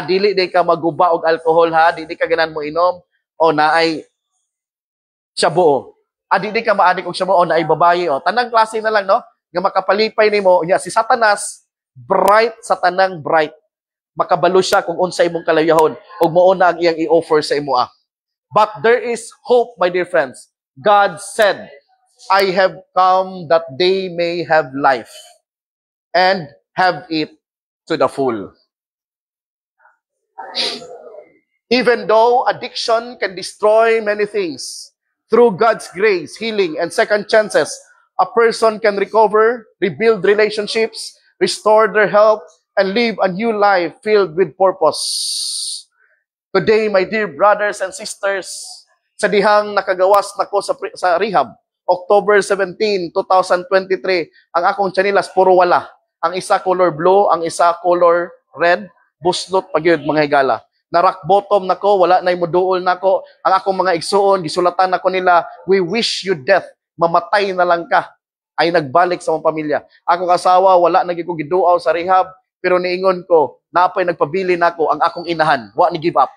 Dili di ka maguba og alcohol ha, dili ka ganan mo inom, o naay shabu. Dili ka maadik og shabu, o naay babaye. O tanang klase na lang, no? Nga makapalipay nimo, nya si Satanas, bright sa tanang bright. Makabalo siya kung unsa imong kalayahon, ug mao na ang iyang i-offer sa imo. But there is hope, my dear friends. God said, I have come that they may have life and have it to the full. Even though addiction can destroy many things, through God's grace, healing, and second chances, a person can recover, rebuild relationships, restore their health, and live a new life filled with purpose. Today, my dear brothers and sisters, sa dihang nakagawas nako sa rehab, October 17, 2023, ang akong chanilas puro wala. Ang isa color blue, ang isa color red, buslot pagyud mga higala. Na rock bottom nako, wala nay moduol nako. Ang akong mga igsuon, gisulatan nako nila, we wish you death, mamatay na lang ka. Ay nagbalik sa mong pamilya. Akong asawa, wala naging ko giduaw sa rehab, pero niingon ko, napay nagpabili nako ang akong inahan, wa ni give up.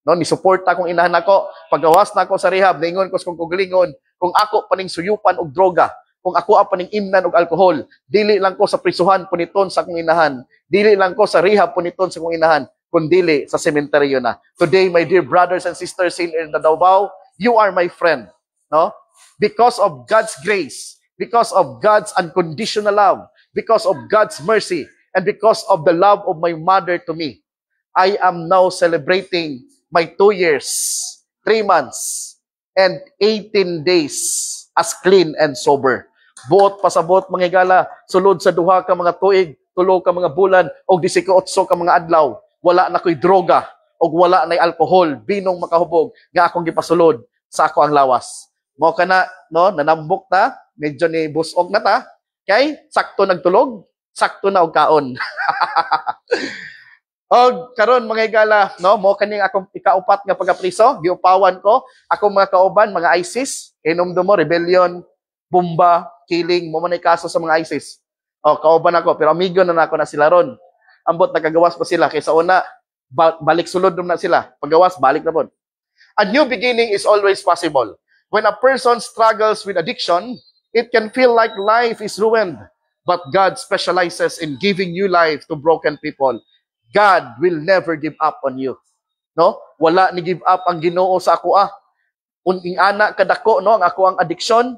No, ni support akong inahan nako, pagawas nako sa rehab, niingon ko sa kong kugalingon, kung ako paning suyupan og droga, kung ako paning imnan og alcohol, dili lang ko sa prisuhan puniton sa akong inahan, dili lang ko sa rehab puniton sa akong inahan, kundili sa sementeryo na. Today, my dear brothers and sisters in the Davao, you are my friend. No? Because of God's grace, because of God's unconditional love, because of God's mercy, and because of the love of my mother to me, I am now celebrating my 2 years, 3 months, and 18 days as clean and sober. Buot pasabot mga higala, sulod sa duha ka mga tuig, tulo ka mga bulan, o 18 ka mga adlaw, wala na ko'y droga, o wala na'y alcohol, binong makahubog, nga akong gipasulod sa ako ang lawas. Mo ka na, no, nanambok ta, medyo ni busog na ta, kay sakto nagtulog, sakto na og kaon. Og karon mga higala, no, mo kaning akong ikaupat nga pagapriso, giupawan ko akong mga kauban, mga ISIS, inomdo mo rebellion, bomba, killing, mo man ay kaso sa mga ISIS. O kauban ako, pero amigo na nako na sila ron. Ambot nakagawas pa sila kaysa una balik sulod na sila. Pagawas balik na pod. A new beginning is always possible. When a person struggles with addiction, it can feel like life is ruined, but God specializes in giving new life to broken people. God will never give up on you. No? Wala ni give up ang Ginoo sa ako Uning ana kadako no ang ako ang addiction.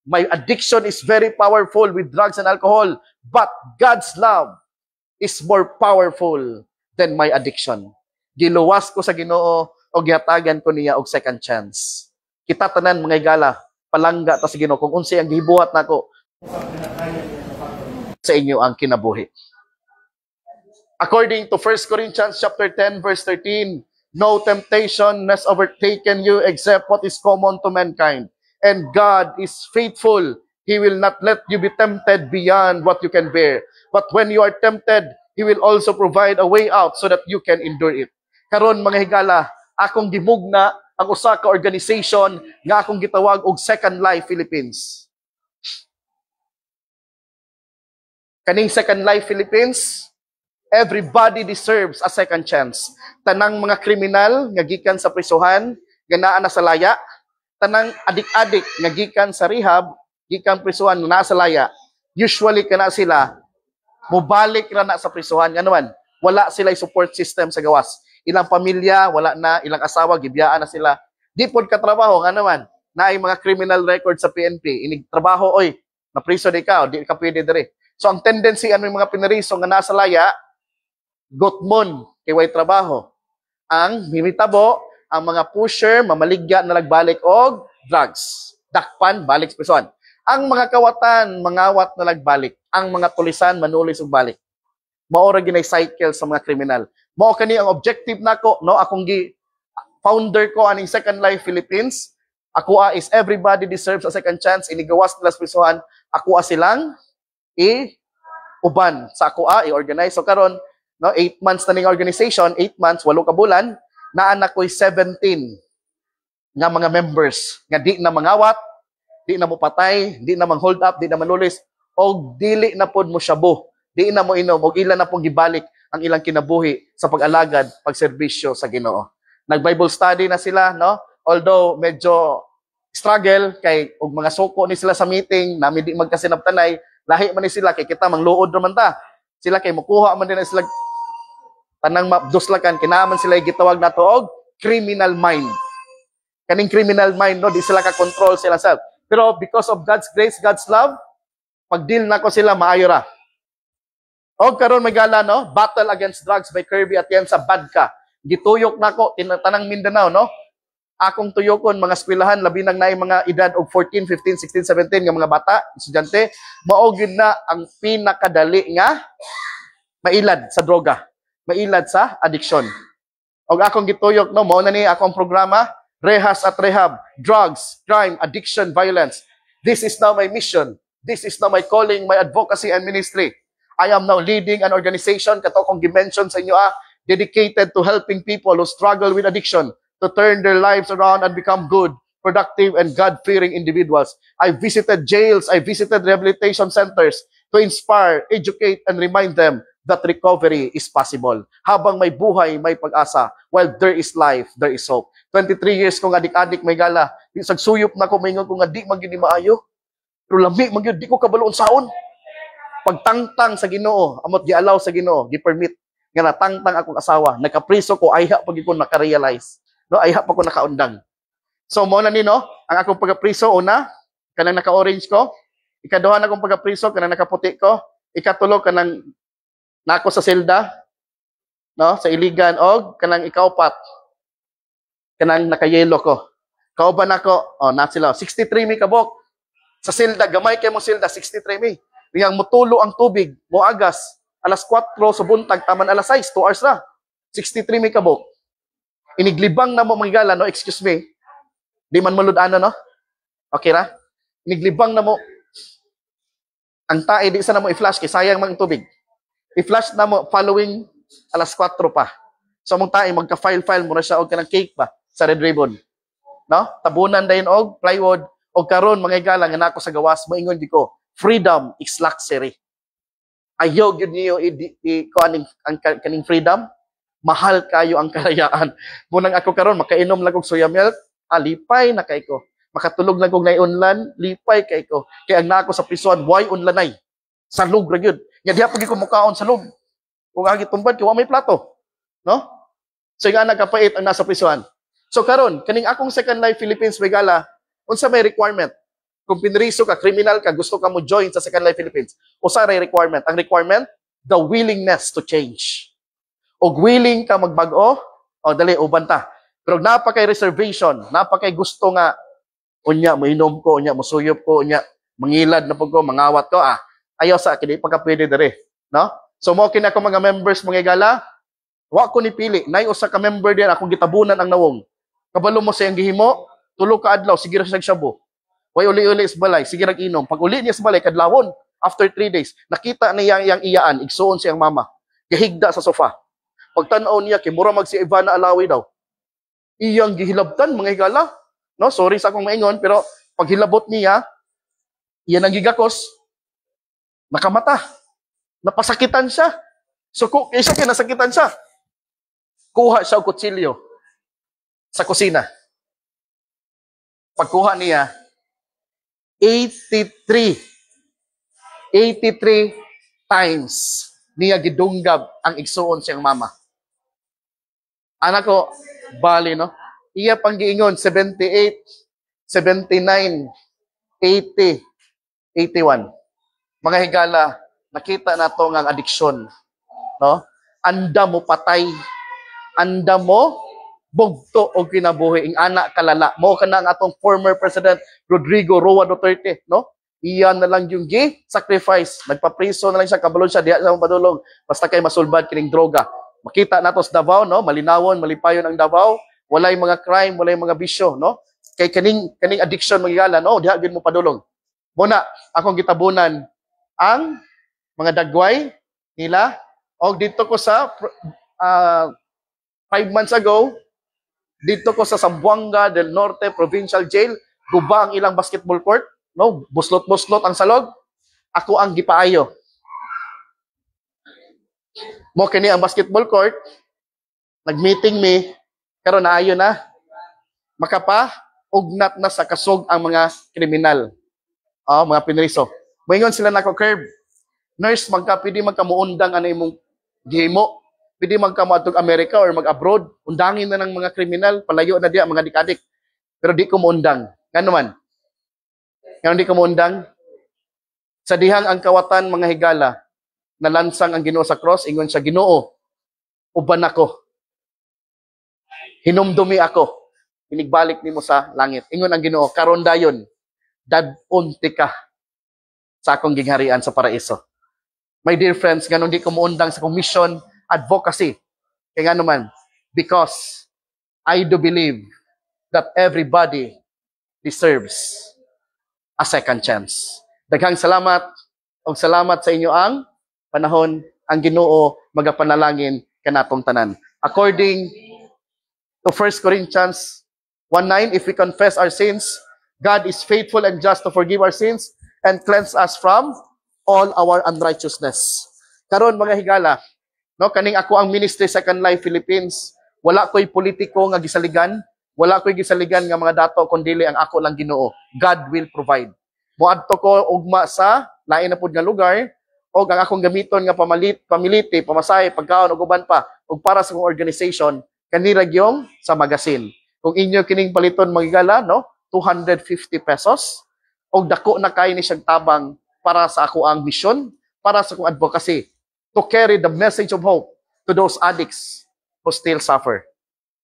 My addiction is very powerful with drugs and alcohol, but God's love is more powerful than my addiction. Giluwas ko sa Ginoo o gihatagan ko niya og second chance. Kita tanan mga higala, palangga ta sa Ginoo kung unsay ang gibuhat nako sa inyo ang kinabuhi. According to 1 Corinthians chapter 10 verse 13, no temptation has overtaken you except what is common to mankind. And God is faithful. He will not let you be tempted beyond what you can bear. But when you are tempted, He will also provide a way out so that you can endure it. Karon mga higala, akong gimugna ang usa ka organization nga akong gitawag og Second Life Philippines. Kaning Second Life Philippines, everybody deserves a second chance. Tanang mga kriminal nga gikan sa prisuhan, nga naa na sa laya, tanang adik-adik nga gikan sa rehab, gikan prisuhan nga naa sa laya, usually kana sila mobalik ra na sa prisuhan. Nga naman, wala sila support system sa gawas. Ilang pamilya, wala na, ilang asawa, gibiyaan na sila. Di pod ka trabaho, nga naman, naay mga criminal record sa PNP, inig trabaho, oy, na-priso di ka, o di ka pwede dire. So ang tendency, ano yung mga pinariso nga nasa laya, gotmon, kay way trabaho. Ang mimitabo, ang mga pusher, mamaligya na nagbalik og drugs. Dakpan, balik sa prison. Ang mga kawatan, mangawat na nagbalik. Ang mga tulisan, manulis og balik. Maora ginay cycle sa mga kriminal. Mao kani ang objective nako, no? Akong founder ko aning Second Life Philippines. Ako is everybody deserves a second chance. Inigawas nila sa prisuhan. Ako silang uban sa ako i-organize. So karon, no, 8 months na ning organization, 8 months, 8 ka bulan, naanak ko'y 17 nga mga members nga di na mangawat, di na mo patay, di na mang hold up, di na manulis, o dili na pod mo shabu, di na mo inom, o ilan na pong gibalik ang ilang kinabuhi sa pag-alagad, pagserbisyo sa Ginoo. Nag-Bible study na sila, no? Although medyo struggle kay og mga suko ni sila sa meeting, nami di magkasinabtanay, lahi man ni sila kay kita mangluod naman ta. Sila kay mukuha man din na sila tanang mabduslakan, kinaman sila gitawag nato og criminal mind. Kaning criminal mind, no, di sila ka-control sila self. Pero because of God's grace, God's love, pag-deal na ko sila, maayo ra. O karon magala, no, Battle Against Drugs by Kirby Atienza, Badka. Gituyok na ko, tanang Mindanao, no? Akong tuyokon, mga eskwelahan, labi nang naay mga edad og 14, 15, 16, 17, nga mga bata, estudyante, maogid na ang pinakadali nga mailad sa droga, mailad sa addiction. Og akong gituyok, no, mao na ni akong programa, Rehas at Rehab, Drugs, Crime, Addiction, Violence. This is now my mission. This is now my calling, my advocacy and ministry. I am now leading an organization, kato kong gimension sa inyo, dedicated to helping people who struggle with addiction to turn their lives around and become good, productive, and God-fearing individuals. I visited jails, I visited rehabilitation centers to inspire, educate, and remind them that recovery is possible. Habang may buhay, may pag-asa. While there is life, there is hope. 23 years kong adik-adik may gala. Sagsuyop na ko, maingon ko nga di magini maayo. Pero lami, di ko kabaloon saon. Pagtangtang sa Ginoo, amot gialaw sa Ginoo, gi-permit nga natangtang akong asawa. Nakapriso ko, ayha pag ko naka-realize. No, ayha pa ko nakaundang. So mo na ni, no, ang akong pagapriso una, kanang naka-orange ko. Ikaduha na akong pagapriso, kanang nakaputi ko. Ikatulo kanang nako sa selda, no, sa iligan, og kanang ikaupat kanang naka-yellow ko. Kauban nako, na sila 63 mi kabok. Sa selda gamay kay mo selda 63 mi. Niyang mutulo ang tubig, moagas alas 4 sa buntag taman alas 6, 2 hours na. 63 mi kabok. Iniglibang na mo mga gala, no, excuse me. Di man malud-ano, no? Okay ra? Iniglibang na mo. Ang tae di sa na mo i-flash kay sayang mang tubig. I-flash na mo following alas 4 pa. So mong tayo magka-file mo na siya og kanang cake ba sa Red Ribbon. No? Tabunan dayon og plywood og karon mga higala nga nako sa gawas moingon di ko, freedom is luxury. Ayaw gyud niyo kaning kaning freedom, mahal kayo ang kalayaan. Munang ako karon makainom lang og soya milk, lipay na kay ko. Makatulog lang kog nay unlan, lipay kay ko. Kay ang nako sa prison, why unlanay? Salog ra gyud. Nya diha pagi ko mukaon sa loob. Kung agi tumbad ko may plato, no? So nga nagkapait ang nasa prison. So karon kaning akong Second Life Philippines Regala, unsa may requirement? Kung pinriso ka, criminal ka, gusto ka mo join sa Second Life Philippines, usa ray requirement. Ang requirement, the willingness to change. Og willing ka magbag-o, dali uban ta. Pero napakay reservation, napakay gusto nga unya mo inom ko, unya mo suyop ko, unya mangilad na pud ko, mangawat ko, ayaw sa kini pagka pwede dere, no? So mo kini ako mga members mga higala, wa ko ni pili, nay usa ka member diyan akong gitabunan ang nawong. Kabalo mo sa iyang gihimo, tulo ka adlaw sige ra siya nagsyabo. Way uli-uli sa balay, sige ra inom. Pag uli niya sa balay kadlawon, after 3 days, nakita niya iyang iyaan, igsuon siyang mama. Gahigda sa sofa. Pag tan-aw niya kay mura mag si Ivana Alawi daw. Iyang gihilabtan mga higala. No, sorry sa akong maingon pero pag hilabot niya, iyan ang gigakos. Nakamata. Napasakitan siya. So isa kay nasakitan siya. Kuha siya og kutsilyo sa kusina. Pagkuha niya 83 times niya gidunggab ang igsuon siyang mama. Anak ko, bali no? Iya pang giingon 78, 79, 80, 81. Mga higala, nakita na to nga addiction, no? Anda mo patay, anda mo bugto og kinabuhi ing anak kalala. Mao kana ang atong former President Rodrigo Roa Duterte, no? Iyan na lang yung sacrifice. Nagpapriso na lang siya, kabalon siya, diha sa padulong. Basta kay masulbad kining droga. Makita nato sa Davao, no? Malinawon, malipayon ang Davao. Walay mga crime, walay mga bisyo, no? Kay kaning addiction magigala, no? Diha gyud mo padulong. Muna, akong gitabunan ang mga dagway nila. Og dito ko sa 5 months ago, dito ko sa Zamboanga del Norte Provincial Jail, guba ang ilang basketball court, no? Buslot-buslot ang salog. Ako ang gipaayo. Mo kini ang basketball court, nag-meeting mi, karon naayo na. Makapa ugnat na sa kasog ang mga kriminal. Mga pinriso. Moingon sila nako, Curb. Nurse, pwede magkamuundang ano imong gihimo. Pwede magkamuadtog Amerika or mag-abroad. Undangin na ng mga kriminal, palayo na diya, mga dikadik. Pero di ko muundang. Ngano man? Ngano di ko muundang? Sa dihang ang kawatan, mga higala, nalansang ang Ginoo sa cross, ingon siya, Ginoo, uban ako. Hinumdumi ako. Inigbalik nimo sa langit. Ingon ang Ginoo, karon dayon, dadunti ka sa akong gingharian sa paraiso. My dear friends, ganun di ko muundang sa commission advocacy. Kaya nga naman, because I do believe that everybody deserves a second chance. Daghang salamat o salamat sa inyo ang panahon, ang Ginoo magapanalangin kanatong tanan. According to 1 Corinthians 1:9, if we confess our sins, God is faithful and just to forgive our sins and cleanse us from all our unrighteousness. Karon mga higala, no, kaning ako ang ministry Second Life Philippines, wala ko'y politiko nga gisaligan, wala ko'y gisaligan nga mga dato kundili ang ako lang Ginoo. God will provide. Moadto ko ugma sa lain na pud nga lugar o ang akong gamiton nga pamiliti, pamasahe, pagkaon ug uban pa ug para sa akong organization kanira gyung sa magasin. Kung inyo kining paliton magigala, no, 250 pesos og dako na kay ni siyang tabang para sa ako ang mission, para sa akong advocacy to carry the message of hope to those addicts who still suffer.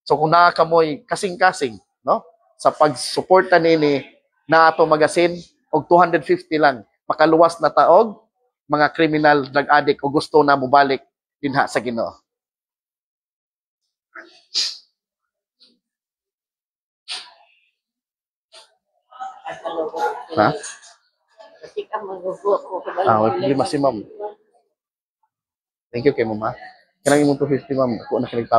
So kung naa ka mo'y kasing-kasing, no, sa pagsuporta nini na ato magasin og 250 lang, makaluwas na taog mga criminal drug addict o gusto na mobalik dinha sa Ginoo. Ha? Kasi ka magugo ko. Wala problema si ma'am. Thank you kay mama. kanang imong 250 ma'am, ako na kinig